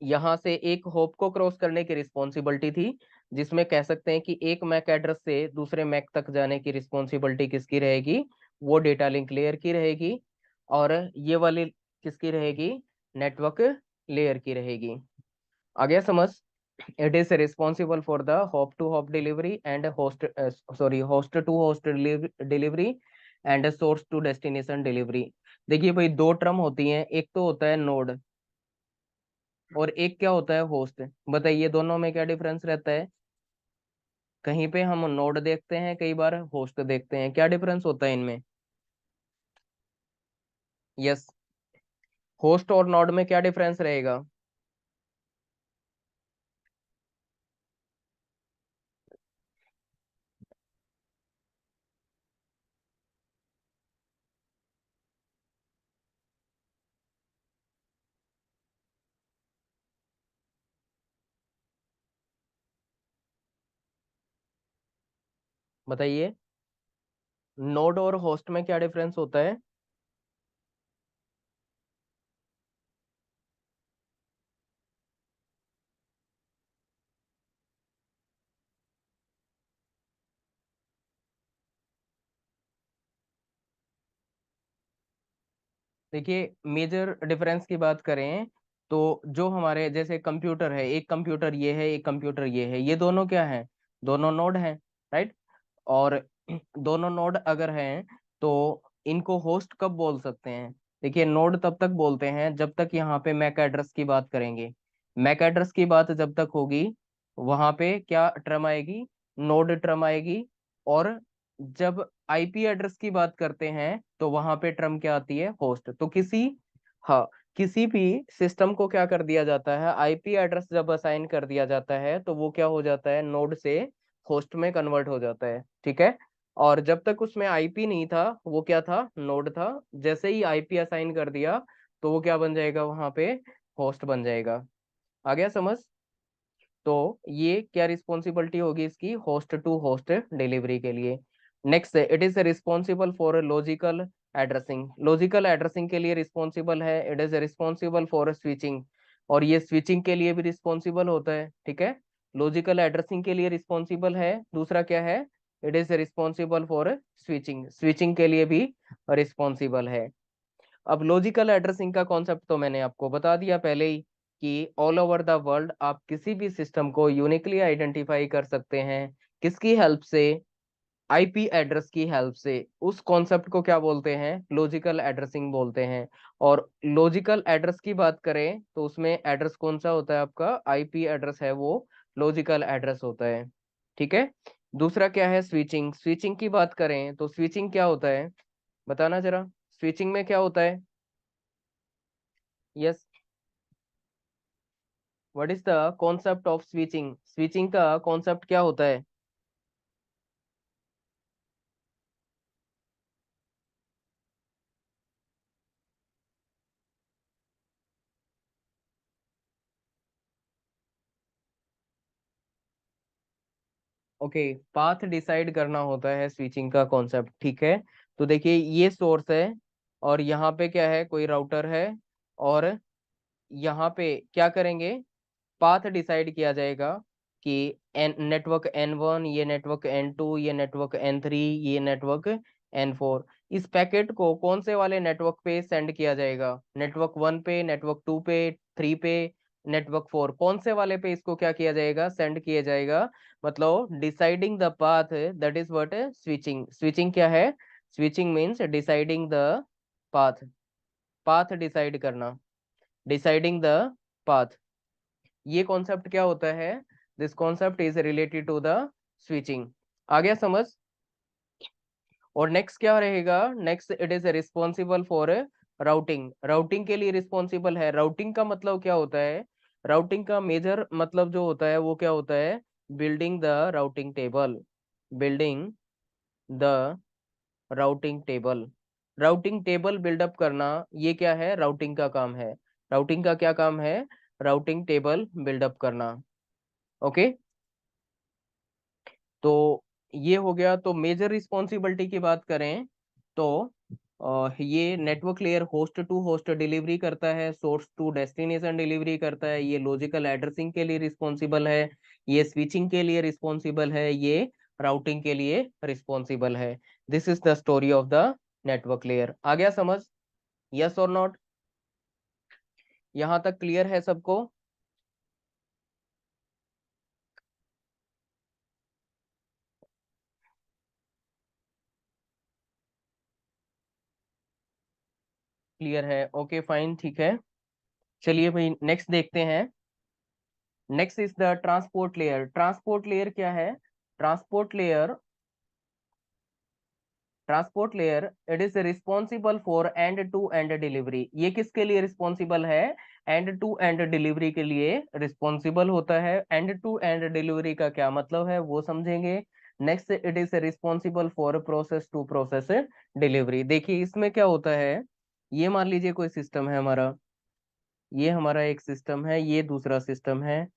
यहां से एक होप को क्रॉस करने की रिस्पॉन्सिबिलिटी थी, जिसमें कह सकते हैं कि एक मैक एड्रेस से दूसरे मैक तक जाने की रिस्पॉन्सिबिलिटी किसकी रहेगी, वो डेटा लिंक लेयर की रहेगी, और ये वाली किसकी रहेगी, नेटवर्क लेयर की रहेगी। आ गया समझ? It is responsible for the hop to hop delivery and host to host delivery and source to destination delivery. देखिए भाई, दो टर्म होती हैं, एक तो होता है नोड और एक क्या होता है होस्ट। बताइए दोनों में क्या डिफरेंस रहता है? कहीं पे हम नोड देखते हैं, कई बार होस्ट देखते हैं, क्या डिफरेंस होता है इनमें? यस, होस्ट और नोड में क्या डिफरेंस रहेगा? बताइए, नोड और होस्ट में क्या डिफरेंस होता है? देखिए, मेजर डिफरेंस की बात करें तो जो हमारे जैसे कंप्यूटर है, एक कंप्यूटर ये है, एक कंप्यूटर ये है, ये दोनों क्या है, दोनों नोड हैं, राइट? और दोनों नोड अगर हैं तो इनको होस्ट कब बोल सकते हैं? देखिए, नोड तब तक बोलते हैं जब तक यहाँ पे मैक एड्रेस की बात करेंगे। मैक एड्रेस की बात जब तक होगी, वहां पे क्या टर्म आएगी, नोड टर्म आएगी। और जब आईपी एड्रेस की बात करते हैं तो वहां पे टर्म क्या आती है, होस्ट। तो हाँ, किसी भी सिस्टम को क्या कर दिया जाता है, आईपी एड्रेस जब असाइन कर दिया जाता है तो वो क्या हो जाता है, नोड से होस्ट में कन्वर्ट हो जाता है, ठीक है? और जब तक उसमें आईपी नहीं था, वो क्या था, नोड था। जैसे ही आईपी असाइन कर दिया तो वो क्या बन जाएगा, वहां पे होस्ट बन जाएगा। आ गया समझ? तो ये क्या रिस्पॉन्सिबिलिटी होगी इसकी, होस्ट टू होस्ट डिलीवरी के लिए। Next, it is responsible for logical addressing. Logical addressing के लिए रिस्पॉन्सिबल है। It is responsible for switching, और ये स्विचिंग के लिए भी रिस्पॉन्सिबल होता है, ठीक है? लॉजिकल एड्रेसिंग के लिए रिस्पॉन्सिबल है। दूसरा क्या है, it is responsible for switching, switching के लिए भी रिस्पॉन्सिबल है। अब लॉजिकल एड्रेसिंग का कॉन्सेप्ट तो मैंने आपको बता दिया पहले ही, कि ऑल ओवर द वर्ल्ड आप किसी भी सिस्टम को यूनिकली आइडेंटिफाई कर सकते हैं। किसकी हेल्प से? आईपी एड्रेस की हेल्प से। उस कॉन्सेप्ट को क्या बोलते हैं, लॉजिकल एड्रेसिंग बोलते हैं। और लॉजिकल एड्रेस की बात करें तो उसमें एड्रेस कौन सा होता है आपका, आईपी एड्रेस है वो लॉजिकल एड्रेस होता है, ठीक है? दूसरा क्या है, स्विचिंग। स्विचिंग की बात करें तो स्विचिंग क्या होता है, बताना जरा। स्विचिंग में क्या होता है? Yes, what is the concept of switching? Switching का कॉन्सेप्ट क्या होता है? ओके, पाथ डिसाइड करना होता है स्विचिंग का कॉन्सेप्ट, ठीक है? तो देखिए, ये सोर्स है और यहाँ पे क्या है, कोई राउटर है, और यहाँ पे क्या करेंगे, पाथ डिसाइड किया जाएगा कि एन नेटवर्क N1, ये नेटवर्क N2, ये नेटवर्क N3, ये नेटवर्क N4, इस पैकेट को कौन से वाले नेटवर्क पे सेंड किया जाएगा, नेटवर्क 1 पे, नेटवर्क 2 पे, 3 पे, नेटवर्क 4, कौन से वाले पे इसको क्या किया जाएगा, सेंड किया जाएगा? मतलब deciding the path, that is what switching. Switching क्या है, switching means deciding the path, path decide करना, डिसाइडिंग द पाथ। ये कॉन्सेप्ट क्या होता है, this concept is related to the switching. आ गया समझ? और नेक्स्ट क्या रहेगा, next, it is responsible for routing. Routing के लिए रिस्पॉन्सिबल है। राउटिंग का मतलब क्या होता है, राउटिंग का मेजर मतलब जो होता है वो क्या होता है, building the routing table, building the routing table. Routing table buildup करना, ये क्या है, राउटिंग का काम है। राउटिंग का क्या काम है, राउटिंग टेबल बिल्डअप करना। ओके, तो ये हो गया। तो मेजर रिस्पॉन्सिबिलिटी की बात करें तो ये network layer host to host delivery करता है, सोर्स टू डेस्टिनेशन डिलीवरी करता है, ये लॉजिकल एड्रेसिंग के लिए रिस्पॉन्सिबल है, ये स्विचिंग के लिए रिस्पॉन्सिबल है, ये राउटिंग के लिए रिस्पॉन्सिबल है। This is the story of the network layer. आ गया समझ? यस और नॉट? यहां तक क्लियर है सबको? क्लियर है? ओके फाइन, ठीक है। चलिए भाई नेक्स्ट देखते हैं। Next is the transport layer. Transport layer क्या है? Transport layer, transport layer it is responsible for end to end delivery. ये किसके लिए रिस्पॉन्सिबल है? एंड टू एंड डिलीवरी के लिए रिस्पॉन्सिबल होता है। एंड टू एंड डिलीवरी का क्या मतलब है वो समझेंगे। Next it is responsible for process to process delivery. देखिए इसमें क्या होता है, ये मान लीजिए कोई सिस्टम है हमारा, ये हमारा एक सिस्टम है, ये दूसरा सिस्टम है,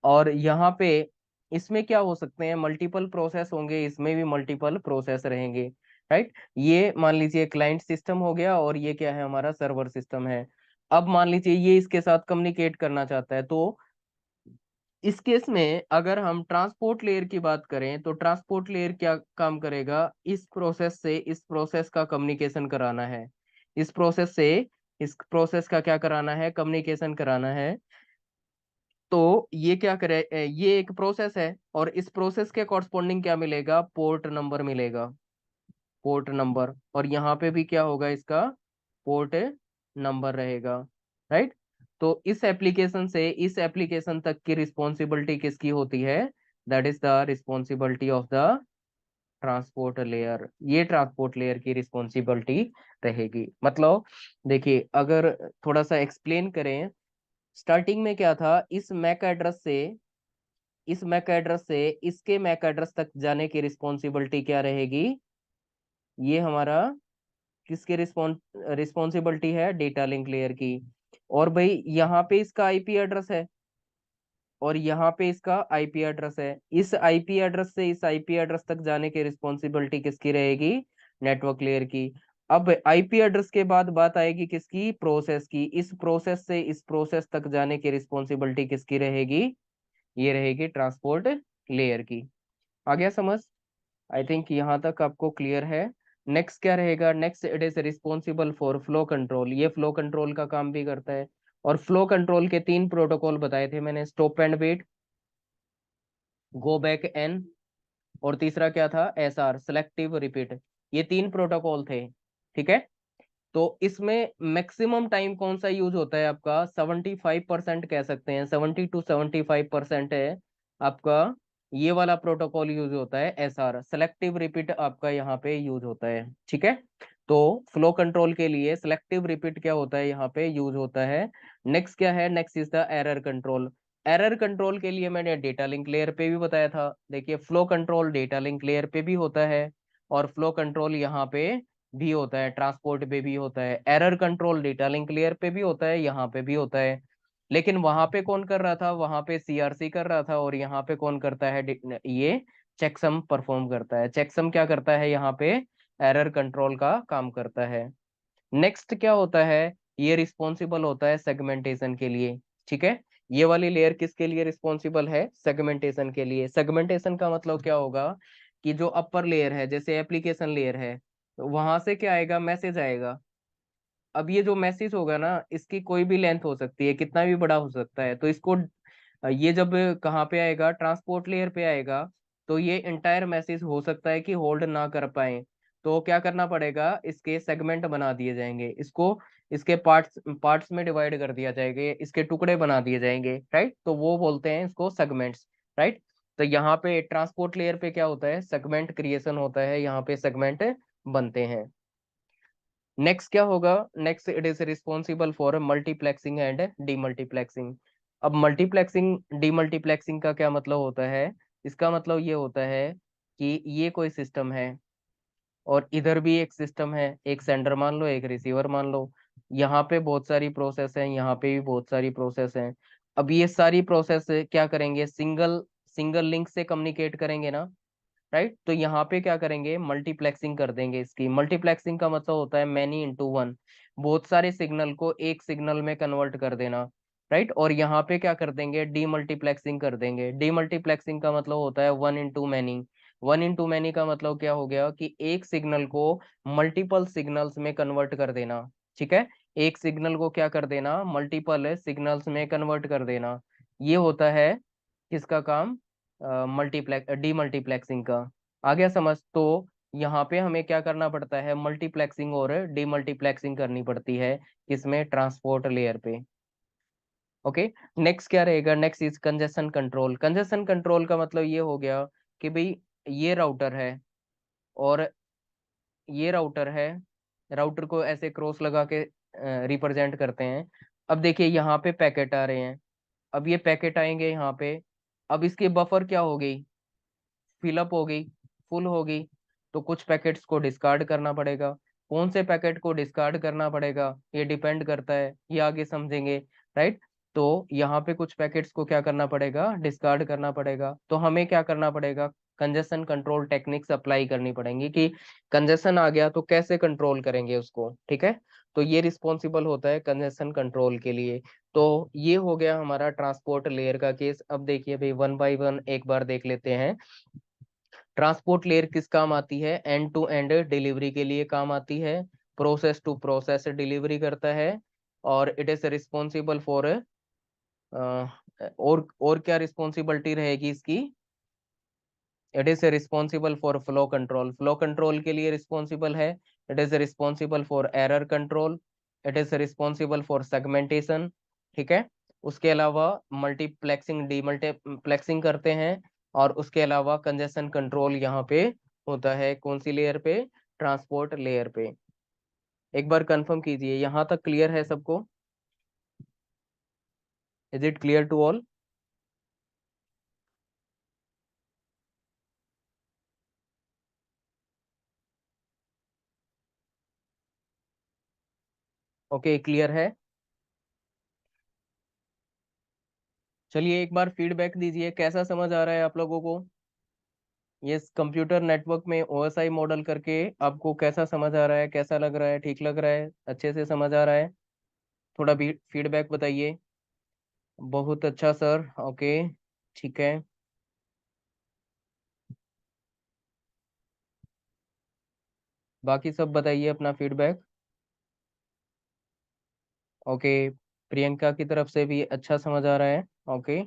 और यहाँ पे इसमें क्या हो सकते हैं, मल्टीपल प्रोसेस होंगे, इसमें भी मल्टीपल प्रोसेस रहेंगे, राइट। ये मान लीजिए क्लाइंट सिस्टम हो गया और ये क्या है, हमारा सर्वर सिस्टम है। अब मान लीजिए ये इसके साथ कम्युनिकेट करना चाहता है, तो इस केस में अगर हम ट्रांसपोर्ट लेयर की बात करें तो ट्रांसपोर्ट लेयर क्या काम करेगा, इस प्रोसेस से इस प्रोसेस का कम्युनिकेशन कराना है, इस प्रोसेस से इस प्रोसेस का क्या कराना है, कम्युनिकेशन कराना है। तो ये क्या करे, ये एक प्रोसेस है और इस प्रोसेस के कॉरस्पॉन्डिंग क्या मिलेगा, पोर्ट नंबर मिलेगा, पोर्ट नंबर। और यहाँ पे भी क्या होगा, इसका पोर्ट नंबर रहेगा, राइट। तो इस एप्लीकेशन से इस एप्लीकेशन तक की रिस्पॉन्सिबिलिटी किसकी होती है, that is the responsibility of the transport layer. ये ट्रांसपोर्ट लेयर की रिस्पॉन्सिबिलिटी रहेगी। मतलब देखिए अगर थोड़ा सा एक्सप्लेन करें, स्टार्टिंग में क्या था, इस मैक एड्रेस से इसके मैक एड्रेस तक जाने की रिस्पॉन्सिबिलिटी क्या रहेगी, ये हमारा किसकी रिस्पॉन्सिबिलिटी है, डेटा लिंक लेयर की। और भाई यहाँ पे इसका आईपी एड्रेस है और यहाँ पे इसका आईपी एड्रेस है, इस आईपी एड्रेस से इस आईपी एड्रेस तक जाने की रिस्पॉन्सिबिलिटी किसकी रहेगी, नेटवर्क लेयर की। अब आईपी एड्रेस के बाद बात आएगी किसकी, प्रोसेस की। इस प्रोसेस से इस प्रोसेस तक जाने की रिस्पॉन्सिबिलिटी किसकी रहेगी, ये रहेगी ट्रांसपोर्ट लेयर की। आ गया समझ? आई थिंक यहाँ तक आपको क्लियर है। नेक्स्ट क्या रहेगा, next it is responsible for flow control. ये फ्लो कंट्रोल का काम भी करता है। और फ्लो कंट्रोल के 3 प्रोटोकॉल बताए थे मैंने, stop and wait, go back N, और तीसरा क्या था, एसआर, सेलेक्टिव रिपीट। ये 3 प्रोटोकॉल थे, ठीक है। तो इसमें मैक्सिमम टाइम कौन सा यूज होता है आपका, 75% कह सकते हैं, 70 to 75% है आपका, ये वाला प्रोटोकॉल यूज होता है, एसआर, सेलेक्टिव रिपीट आपका यहाँ पे यूज होता है, ठीक है। तो फ्लो कंट्रोल के लिए सेलेक्टिव रिपीट क्या होता है, यहाँ पे यूज होता है। नेक्स्ट क्या है, next is the error control. Error control के लिए मैंने डेटा लिंक लेयर पे भी बताया था। देखिए flow control data link layer पे भी होता है और फ्लो कंट्रोल यहाँ पे भी होता है, ट्रांसपोर्ट पे भी होता है। Error control data link layer पे भी होता है, यहाँ पे भी होता है। लेकिन वहां पे कौन कर रहा था, वहां पे सीआरसी कर रहा था, और यहाँ पे कौन करता है, ये चेकसम परफॉर्म करता है। चेकसम क्या करता है, यहाँ पे एरर कंट्रोल का काम करता है। नेक्स्ट क्या होता है, ये रिस्पॉन्सिबल होता है सेगमेंटेशन के लिए, ठीक है। ये वाली लेयर किसके लिए रिस्पॉन्सिबल है, सेगमेंटेशन के लिए। सेगमेंटेशन का मतलब क्या होगा, कि जो अपर लेयर है, जैसे एप्लीकेशन लेयर है, तो वहां से क्या आएगा, मैसेज आएगा। अब ये जो मैसेज होगा ना, इसकी कोई भी लेंथ हो सकती है, कितना भी बड़ा हो सकता है, तो इसको ये जब कहाँ पे आएगा, ट्रांसपोर्ट लेयर पे आएगा, तो ये इंटायर मैसेज हो सकता है कि होल्ड ना कर पाए। तो क्या करना पड़ेगा, इसके सेगमेंट बना दिए जाएंगे, इसको इसके पार्ट्स पार्ट्स में डिवाइड कर दिया जाएगा, इसके टुकड़े बना दिए जाएंगे, राइट। तो वो बोलते हैं इसको सेगमेंट्स, राइट। तो यहाँ पे ट्रांसपोर्ट लेयर पे क्या होता है, सेगमेंट क्रिएशन होता है, यहाँ पे सेगमेंट बनते हैं। नेक्स्ट क्या होगा, next it is responsible for multiplexing and demultiplexing. अब मल्टीप्लेक्सिंग डीमल्टीप्लेक्सिंग का क्या मतलब होता है, इसका मतलब ये होता है कि ये कोई सिस्टम है और इधर भी एक सिस्टम है, एक सेंडर मान लो, एक रिसीवर मान लो। यहाँ पे बहुत सारी प्रोसेस है, यहाँ पे भी बहुत सारी प्रोसेस है। अब ये सारी प्रोसेस क्या करेंगे, सिंगल सिंगल लिंक से कम्युनिकेट करेंगे ना। राइट। तो यहाँ पे क्या करेंगे, मल्टीप्लेक्सिंग कर देंगे इसकी। मल्टीप्लेक्सिंग का मतलब होता है मैनी इंटू वन, बहुत सारे सिग्नल को एक सिग्नल में कन्वर्ट कर देना। राइट। और यहाँ पे क्या कर देंगे, डीमल्टीप्लेक्सिंग कर देंगे। डीमल्टीप्लेक्सिंग का मतलब होता है one into many. One into many का मतलब क्या हो गया कि एक सिग्नल को मल्टीपल सिग्नल्स में कन्वर्ट कर देना। ठीक है, एक सिग्नल को क्या कर देना, मल्टीपल सिग्नल्स में कन्वर्ट कर देना। ये होता है किसका काम, डीमल्टीप्लेक्सिंग का। आ गया समझ। तो यहाँ पे हमें क्या करना पड़ता है, मल्टीप्लेक्सिंग और डीमल्टीप्लेक्सिंग करनी पड़ती है, किसमें, ट्रांसपोर्ट लेयर पे। ओके। नेक्स्ट क्या रहेगा, next is congestion control. Congestion control का मतलब ये हो गया कि भाई ये राउटर है और ये राउटर है, राउटर को ऐसे क्रॉस लगा के रिप्रेजेंट करते हैं। अब देखिए यहाँ पे पैकेट आ रहे हैं, अब ये पैकेट आएंगे यहाँ पे, अब इसकी बफर क्या हो गई, फिलअप हो गई, फुल हो गई। तो कुछ पैकेट्स को डिस्कार्ड करना पड़ेगा। कौन से पैकेट को डिस्कार्ड करना पड़ेगा ये डिपेंड करता है, ये आगे समझेंगे। राइट। तो यहाँ पे कुछ पैकेट्स को क्या करना पड़ेगा, डिस्कार्ड करना पड़ेगा। तो हमें क्या करना पड़ेगा, कंजेशन कंट्रोल टेक्निक्स अप्लाई करनी पड़ेंगी कि कंजेशन आ गया तो कैसे कंट्रोल करेंगे उसको। ठीक है, तो ये रिस्पॉन्सिबल होता है कंजेशन कंट्रोल के लिए। तो ये हो गया हमारा ट्रांसपोर्ट लेयर का केस। अब देखिए भाई वन बाय वन एक बार देख लेते हैं। ट्रांसपोर्ट लेयर किस काम आती है, एंड टू एंड डिलीवरी के लिए काम आती है, प्रोसेस टू प्रोसेस डिलीवरी करता है। और इट इज रिस्पॉन्सिबल फॉर, और क्या रिस्पॉन्सिबिलिटी रहेगी इसकी, it is responsible for flow control, flow control के लिए रिस्पॉन्सिबल है। It is responsible for error control. It is responsible for segmentation. ठीक है, उसके अलावा मल्टीप्लेक्सिंग डीमल्टीप्लेक्सिंग करते हैं। और उसके अलावा कंजेशन कंट्रोल यहाँ पे होता है, कौन सी लेयर पे, ट्रांसपोर्ट लेयर पे। एक बार कंफर्म कीजिए, यहाँ तक क्लियर है सबको, is it clear to all. Okay, clear है। चलिए एक बार फीडबैक दीजिए, कैसा समझ आ रहा है आप लोगों को। ये कंप्यूटर नेटवर्क में ओएसआई मॉडल करके आपको कैसा समझ आ रहा है, कैसा लग रहा है, ठीक लग रहा है, अच्छे से समझ आ रहा है। थोड़ा भी फीडबैक बताइए। बहुत अच्छा सर, ओके, ठीक है। बाकी सब बताइए अपना फीडबैक। ओके, प्रियंका की तरफ से भी अच्छा समझ आ रहा है। ओके।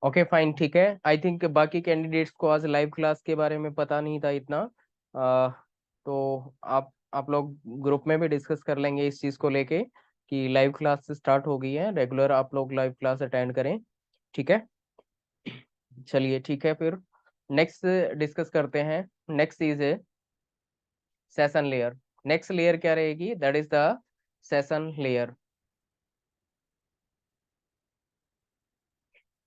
ओके फाइन, ठीक है। आई थिंक बाकी कैंडिडेट्स को आज लाइव क्लास के बारे में पता नहीं था इतना। आ, तो आप लोग ग्रुप में भी डिस्कस कर लेंगे इस चीज़ को लेके कि लाइव क्लास स्टार्ट हो गई है, रेगुलर आप लोग लाइव क्लास अटेंड करें। ठीक है, चलिए ठीक है फिर। नेक्स्ट डिस्कस करते हैं। Next is A session layer. Next layer क्या रहेगी, that is the session layer.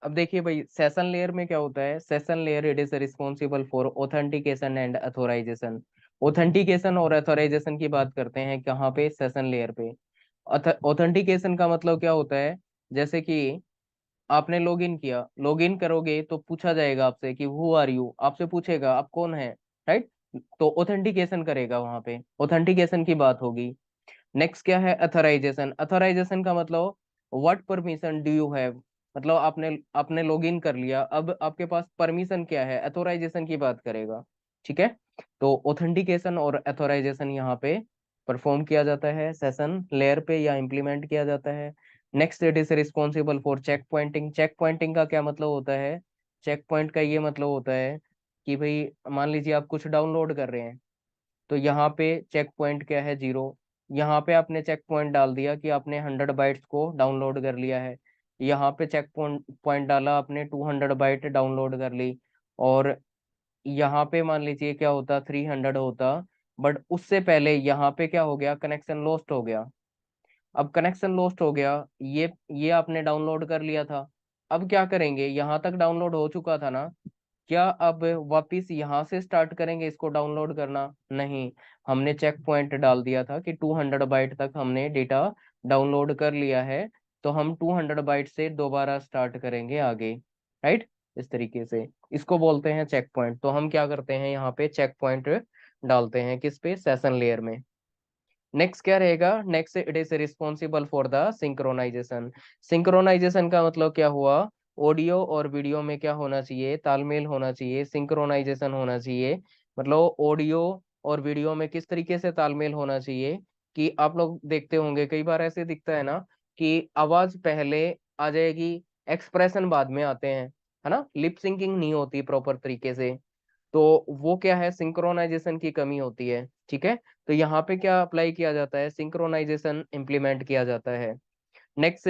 अब देखिए भाई सेशन लेयर में क्या होता है, session layer it is responsible for authentication and authorisation. Authentication और अथोराइजेशन की बात करते हैं कहाँ पे, सेशन लेयर पे। ऑथेंटिकेशन का मतलब क्या होता है, जैसे कि आपने लॉगिन किया, लॉगिन करोगे तो पूछा जाएगा आपसे कि हु आर यू, आपसे पूछेगा आप कौन है। राइट। तो ऑथेंटिकेशन करेगा, वहां पे ऑथेंटिकेशन की बात होगी। नेक्स्ट क्या है, अथोराइजेशन। अथोराइजेशन का मतलब what permission do you have, मतलब आपने आपने लॉगिन कर लिया, अब आपके पास परमिशन क्या है, अथोराइजेशन की बात करेगा। ठीक है, तो ऑथेंटिकेशन और अथोराइजेशन यहाँ पे परफॉर्म किया जाता है सेशन लेयर पे, या इम्प्लीमेंट किया जाता है। Next it is responsible for checkpointing. Checkpointing का क्या मतलब होता है, चेक पॉइंट का ये मतलब होता है कि भाई मान लीजिए आप कुछ डाउनलोड कर रहे हैं, तो यहाँ पे चेक पॉइंट क्या है, जीरो। यहाँ पे आपने चेक पॉइंट डाल दिया कि आपने 100 बाइट्स को डाउनलोड कर लिया है। यहाँ पे चेक पॉइंट पॉइंट डाला आपने, 200 बाइट डाउनलोड कर ली। और यहाँ पे मान लीजिए क्या होता, 300 होता। बट उससे पहले यहाँ पे क्या हो गया, कनेक्शन लॉस्ट हो गया। अब कनेक्शन लॉस्ट हो गया, ये आपने डाउनलोड कर लिया था। अब क्या करेंगे, यहाँ तक डाउनलोड हो चुका था ना, क्या अब वापिस यहाँ से स्टार्ट करेंगे इसको डाउनलोड करना? नहीं, हमने चेक पॉइंट डाल दिया था कि 200 बाइट तक हमने डेटा डाउनलोड कर लिया है, तो हम 200 बाइट से दोबारा स्टार्ट करेंगे आगे, राइट। इस तरीके से इसको बोलते हैं चेक पॉइंट। तो हम क्या करते हैं, यहाँ पे चेक पॉइंट डालते हैं किस पे, सेशन लेयर में। नेक्स्ट क्या रहेगा, next it is responsible for the synchronisation. Synchronisation का मतलब क्या हुआ, ऑडियो और वीडियो में क्या होना चाहिए, तालमेल होना चाहिए, सिंक्रोनाइजेशन होना चाहिए। मतलब ऑडियो और वीडियो में किस तरीके से तालमेल होना चाहिए, कि आप लोग देखते होंगे कई बार ऐसे दिखता है ना, कि आवाज पहले आ जाएगी, एक्सप्रेशन बाद में आते हैं, है ना, लिप सिंकिंग नहीं होती प्रॉपर तरीके से। तो वो क्या है, सिंक्रोनाइजेशन की कमी होती है, ठीक है। तो यहाँ पे क्या अप्लाई किया जाता है, सिंक्रोनाइजेशन इंप्लीमेंट किया जाता है। Next,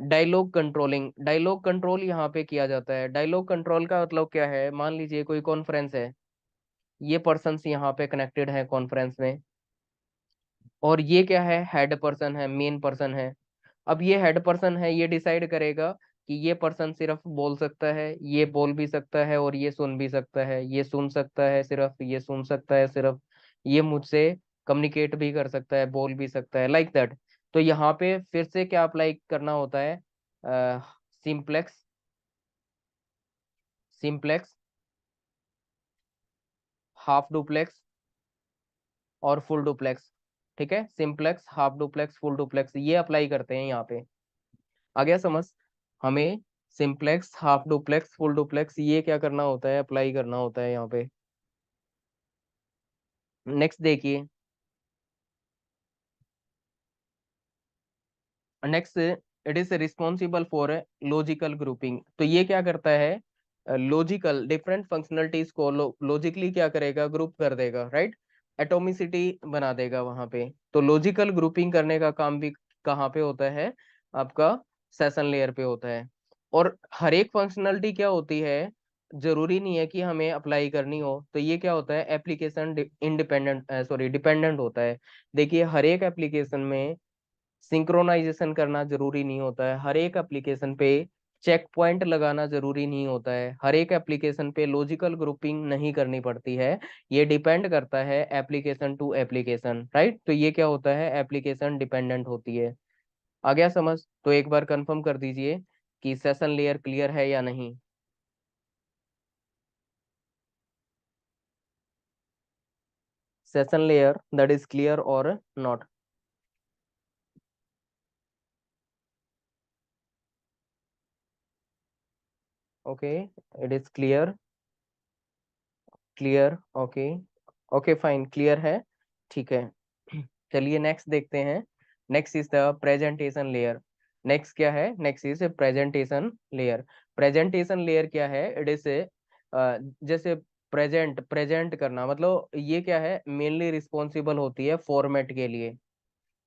dialogue controlling. Dialogue control यहाँ पे किया जाता है। डायलॉग कंट्रोल का मतलब क्या है, मान लीजिए कोई कॉन्फ्रेंस है, ये पर्सन्स यहाँ पे कनेक्टेड है कॉन्फ्रेंस में, और ये क्या है, हेड पर्सन है, मेन पर्सन है। अब ये हेड पर्सन है, ये डिसाइड करेगा कि ये पर्सन सिर्फ बोल सकता है, ये बोल भी सकता है, और ये सुन भी सकता है, ये सुन सकता है सिर्फ, ये सुन सकता है सिर्फ, ये मुझसे कम्युनिकेट भी कर सकता है, बोल भी सकता है, लाइक दैट। तो यहाँ पे फिर से क्या अप्लाई करना होता है, सिंप्लेक्स, सिंप्लेक्स, हाफ डुप्लेक्स और फुल डुप्लेक्स। ठीक है, simplex, half duplex, full duplex, ये अप्लाई करते हैं यहाँ पे। आ गया समझ? हमें simplex, half duplex, full duplex, ये क्या करना होता है, अप्लाई करना होता है यहाँ पे। नेक्स्ट देखिए, next it is responsible for logical grouping. तो ये क्या करता है, लॉजिकल डिफरेंट फंक्शनलिटीज को लॉजिकली क्या करेगा, ग्रुप कर देगा, राइट, एटोमिसिटी बना देगा वहां पे। तो लॉजिकल ग्रुपिंग करने का काम भी कहाँ पे होता है, आपका सेशन लेयर पे होता है। और हर एक फंक्शनलिटी क्या होती है, जरूरी नहीं है कि हमें अप्लाई करनी हो। तो ये क्या होता है, एप्लीकेशन इंडिपेंडेंट, सॉरी डिपेंडेंट होता है। देखिए हर एक एप्लीकेशन में सिंक्रोनाइजेशन करना जरूरी नहीं होता है, हर एक एप्लीकेशन पे चेक पॉइंट लगाना जरूरी नहीं होता है, हर एक एप्लीकेशन पे लॉजिकल ग्रुपिंग नहीं करनी पड़ती है। ये डिपेंड करता है एप्लीकेशन टू एप्लीकेशन, राइट। तो ये क्या होता है, एप्लीकेशन डिपेंडेंट होती है। आ गया समझ? तो एक बार कंफर्म कर दीजिए कि सेशन लेयर क्लियर है या नहीं। Session layer that is clear और not? Okay, it is clear, clear, okay, okay fine, clear है, ठीक है। चलिए नेक्स्ट देखते हैं। Next is the presentation layer. Next क्या है, next is presentation layer. Presentation layer क्या है, इट इज जैसे प्रेजेंट, प्रेजेंट करना, मतलब ये क्या है, मेनली रिस्पॉन्सिबल होती है फॉर्मेट के लिए।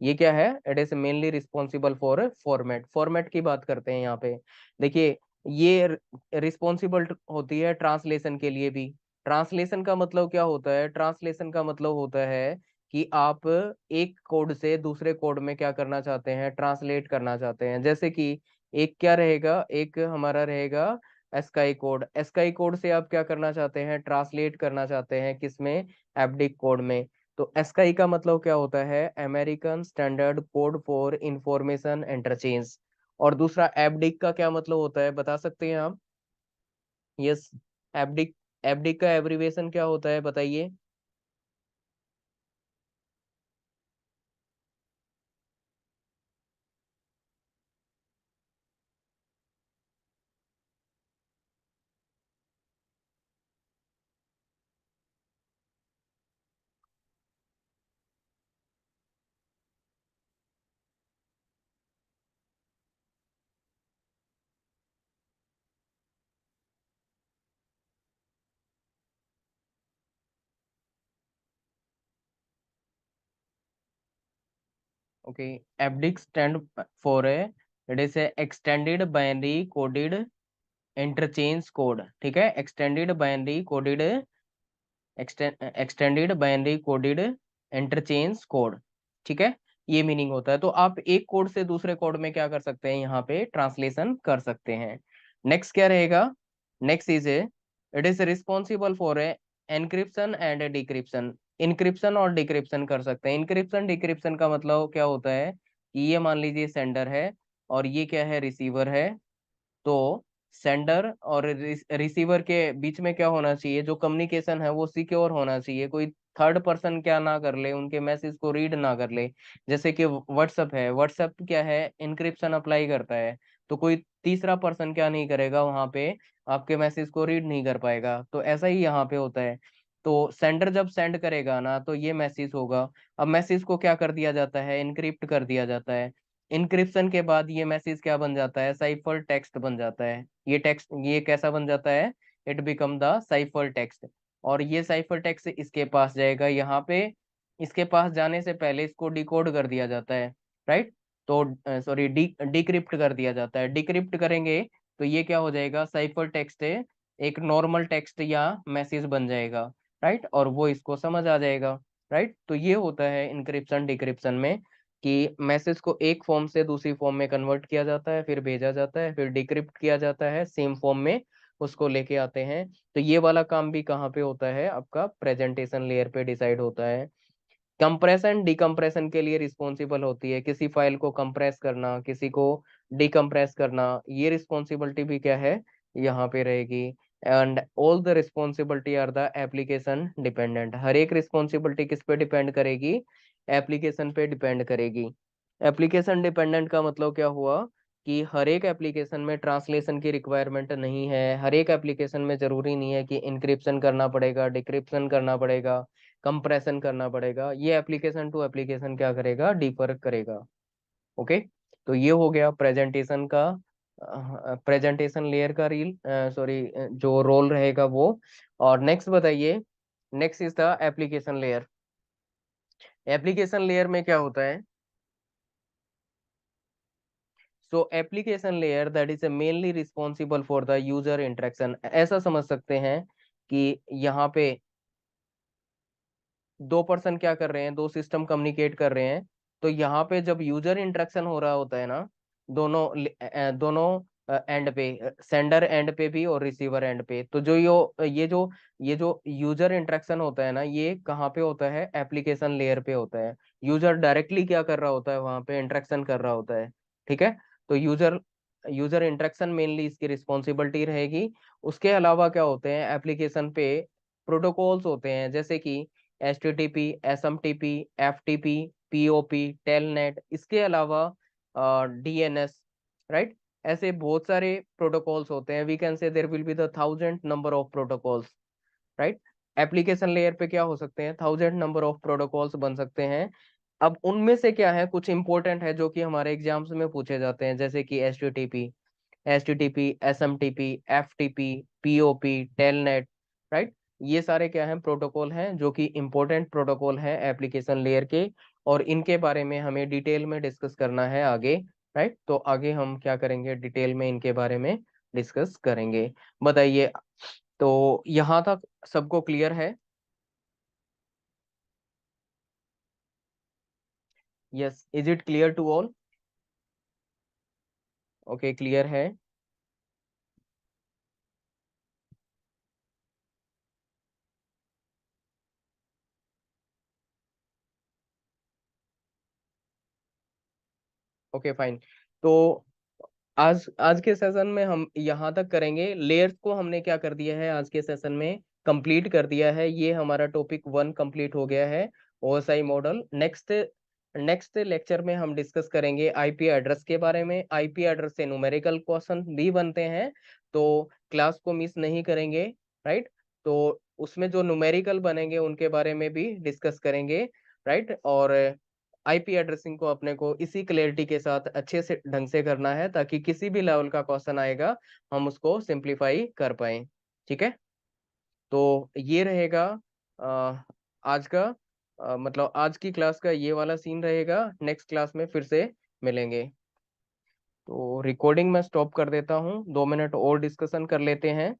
ये क्या है, it is mainly responsible for format. Format की बात करते हैं यहाँ पे। देखिए ये रिस्पॉन्सिबल होती है ट्रांसलेशन के लिए भी। ट्रांसलेशन का मतलब क्या होता है, ट्रांसलेशन का मतलब होता है कि आप एक कोड से दूसरे कोड में क्या करना चाहते हैं, ट्रांसलेट करना चाहते हैं। जैसे कि एक क्या रहेगा, एक हमारा रहेगा एस्काई कोड। एस्काई कोड से आप क्या करना चाहते हैं, ट्रांसलेट करना चाहते हैं किसमें, एप्डिक कोड में। तो एसकाई का मतलब क्या होता है, American standard code for information interchange. और दूसरा एबडिक का क्या मतलब होता है, बता सकते हैं आप? यस, एबडिक, एबडिक का एब्रीविएशन क्या होता है, बताइए। Okay, EBCDIC stand for it is extended binary coded interchange code. ठीक है, extended binary coded, extended binary coded interchange code. ठीक है, ये मीनिंग होता है। तो आप एक कोड से दूसरे कोड में क्या कर सकते हैं, यहाँ पे ट्रांसलेशन कर सकते हैं। नेक्स्ट क्या रहेगा, next is it is responsible for encryption and decryption. Encryption और डिक्रिप्शन कर सकते हैं। इनक्रिप्शन डिक्रिप्शन का मतलब क्या होता है कि ये मान लीजिए सेंडर है और ये क्या है, रिसीवर है। तो सेंडर और रिसीवर के बीच में क्या होना चाहिए, जो कम्युनिकेशन है वो सिक्योर होना चाहिए, कोई थर्ड पर्सन क्या ना कर ले, उनके मैसेज को रीड ना कर ले। जैसे कि व्हाट्सएप है, व्हाट्सएप क्या है, इंक्रिप्शन अप्लाई करता है। तो कोई तीसरा पर्सन क्या नहीं करेगा वहां पे, आपके मैसेज को रीड नहीं कर पाएगा। तो ऐसा ही यहाँ पे होता है। तो सेंडर जब सेंड करेगा ना तो ये मैसेज होगा। अब मैसेज को क्या कर दिया जाता है, इनक्रिप्ट कर दिया जाता है। इनक्रिप्शन के बाद ये मैसेज क्या बन जाता है, साइफर टेक्स्ट बन जाता है। ये टेक्स्ट ये कैसा बन जाता है, it become the cipher text. और ये साइफर टेक्स्ट इसके पास जाएगा यहाँ पे। इसके पास जाने से पहले इसको डिकोड कर दिया जाता है, राइट। तो सॉरी, डिक्रिप्ट कर दिया जाता है। डिक्रिप्ट करेंगे तो ये क्या हो जाएगा, साइफर टेक्स्ट है, एक नॉर्मल टेक्स्ट या मैसेज बन जाएगा, राइट। और वो इसको समझ आ जाएगा, राइट। तो ये होता है इनक्रिप्शन डिक्रिप्शन में, कि मैसेज को एक फॉर्म से दूसरी फॉर्म में कन्वर्ट किया जाता है, फिर भेजा जाता है, फिर डिक्रिप्ट किया जाता है, सेम फॉर्म में उसको लेके आते हैं। तो ये वाला काम भी कहाँ पे होता है, आपका प्रेजेंटेशन लेयर पे डिसाइड होता है। कंप्रेशन डिकम्प्रेशन के लिए रिस्पॉन्सिबल होती है, किसी फाइल को कंप्रेस करना, किसी को डिकम्प्रेस करना, ये रिस्पॉन्सिबिलिटी भी क्या है, यहाँ पे रहेगी। And all the responsibility are the application dependent. हर एक रिस्पॉन्सिबिलिटी किस पे डिपेंड करेगी, एप्लीकेशन पे डिपेंड करेगी। एप्लीकेशन डिपेंडेंट का मतलब क्या हुआ कि हर एक एप्लीकेशन में ट्रांसलेशन की रिक्वायरमेंट नहीं है। हर एक एप्लीकेशन में जरूरी नहीं है कि इंक्रिप्शन करना पड़ेगा, डिक्रिप्शन करना पड़ेगा, कंप्रेशन करना पड़ेगा। ये एप्लीकेशन टू एप्लीकेशन क्या करेगा, डिफर करेगा। ओके। तो ये हो गया प्रेजेंटेशन का, प्रेजेंटेशन लेयर का रील सॉरी जो रोल रहेगा वो। और नेक्स्ट बताइए, next is the application layer. Application layer में क्या होता है, सो application layer that is mainly responsible for the user interaction. ऐसा समझ सकते हैं कि यहाँ पे दो पर्सन क्या कर रहे हैं, दो सिस्टम कम्युनिकेट कर रहे हैं। तो यहाँ पे जब यूजर इंटरेक्शन हो रहा होता है ना, दोनों दोनों एंड पे, सेंडर एंड पे भी और रिसीवर एंड पे, तो जो ये जो यूजर इंटरेक्शन होता है ना, ये कहाँ पे होता है, एप्लीकेशन लेयर पे होता है। यूजर डायरेक्टली क्या कर रहा होता है, वहां पे इंटरेक्शन कर रहा होता है, ठीक है। तो यूजर यूजर इंटरेक्शन मेनली इसकी रिस्पॉन्सिबिलिटी रहेगी। उसके अलावा क्या होते हैं एप्लीकेशन पे, प्रोटोकॉल्स होते हैं, जैसे कि HTTP, SMTP, FTP, POP, telnet, इसके अलावा DNS, राइट। ऐसे बहुत सारे प्रोटोकॉल्स होते हैं। We can say there will be the 1000 number of protocols, right. Application layer पे क्या हो सकते हैं, 1000 नंबर ऑफ प्रोटोकॉल्स बन सकते हैं। अब उनमें से क्या है, कुछ इंपॉर्टेंट है जो कि हमारे एग्जाम्स में पूछे जाते हैं, जैसे कि HTTP, SMTP, FTP, POP, telnet, right. ये सारे क्या हैं, प्रोटोकॉल हैं जो कि इंपॉर्टेंट प्रोटोकॉल हैं एप्लीकेशन लेयर के। और इनके बारे में हमें डिटेल में डिस्कस करना है आगे, राइट। तो आगे हम क्या करेंगे, डिटेल में इनके बारे में डिस्कस करेंगे। बताइए, तो यहाँ तक सबको क्लियर है? Yes, is it clear to all? Okay, clear है। Okay fine. तो आज आज के सेशन में हम यहाँ तक करेंगे। लेयर्स को हमने क्या कर दिया है आज के सेशन में, कंप्लीट कर दिया है। ये हमारा टॉपिक 1 कंप्लीट हो गया है, OSI model. Next next lecture में हम डिस्कस करेंगे आईपी एड्रेस के बारे में। आईपी एड्रेस से न्यूमेरिकल क्वेश्चन भी बनते हैं, तो क्लास को मिस नहीं करेंगे, राइट। तो उसमें जो न्यूमेरिकल बनेंगे उनके बारे में भी डिस्कस करेंगे, राइट। और आईपी एड्रेसिंग को अपने को इसी क्लैरिटी के साथ अच्छे से ढंग से करना है, ताकि किसी भी लेवल का क्वेश्चन आएगा हम उसको सिंप्लीफाई कर पाए, ठीक है। तो ये रहेगा आज का मतलब आज की क्लास का ये वाला सीन रहेगा। नेक्स्ट क्लास में फिर से मिलेंगे। तो रिकॉर्डिंग मैं स्टॉप कर देता हूँ, 2 मिनट और डिस्कशन कर लेते हैं।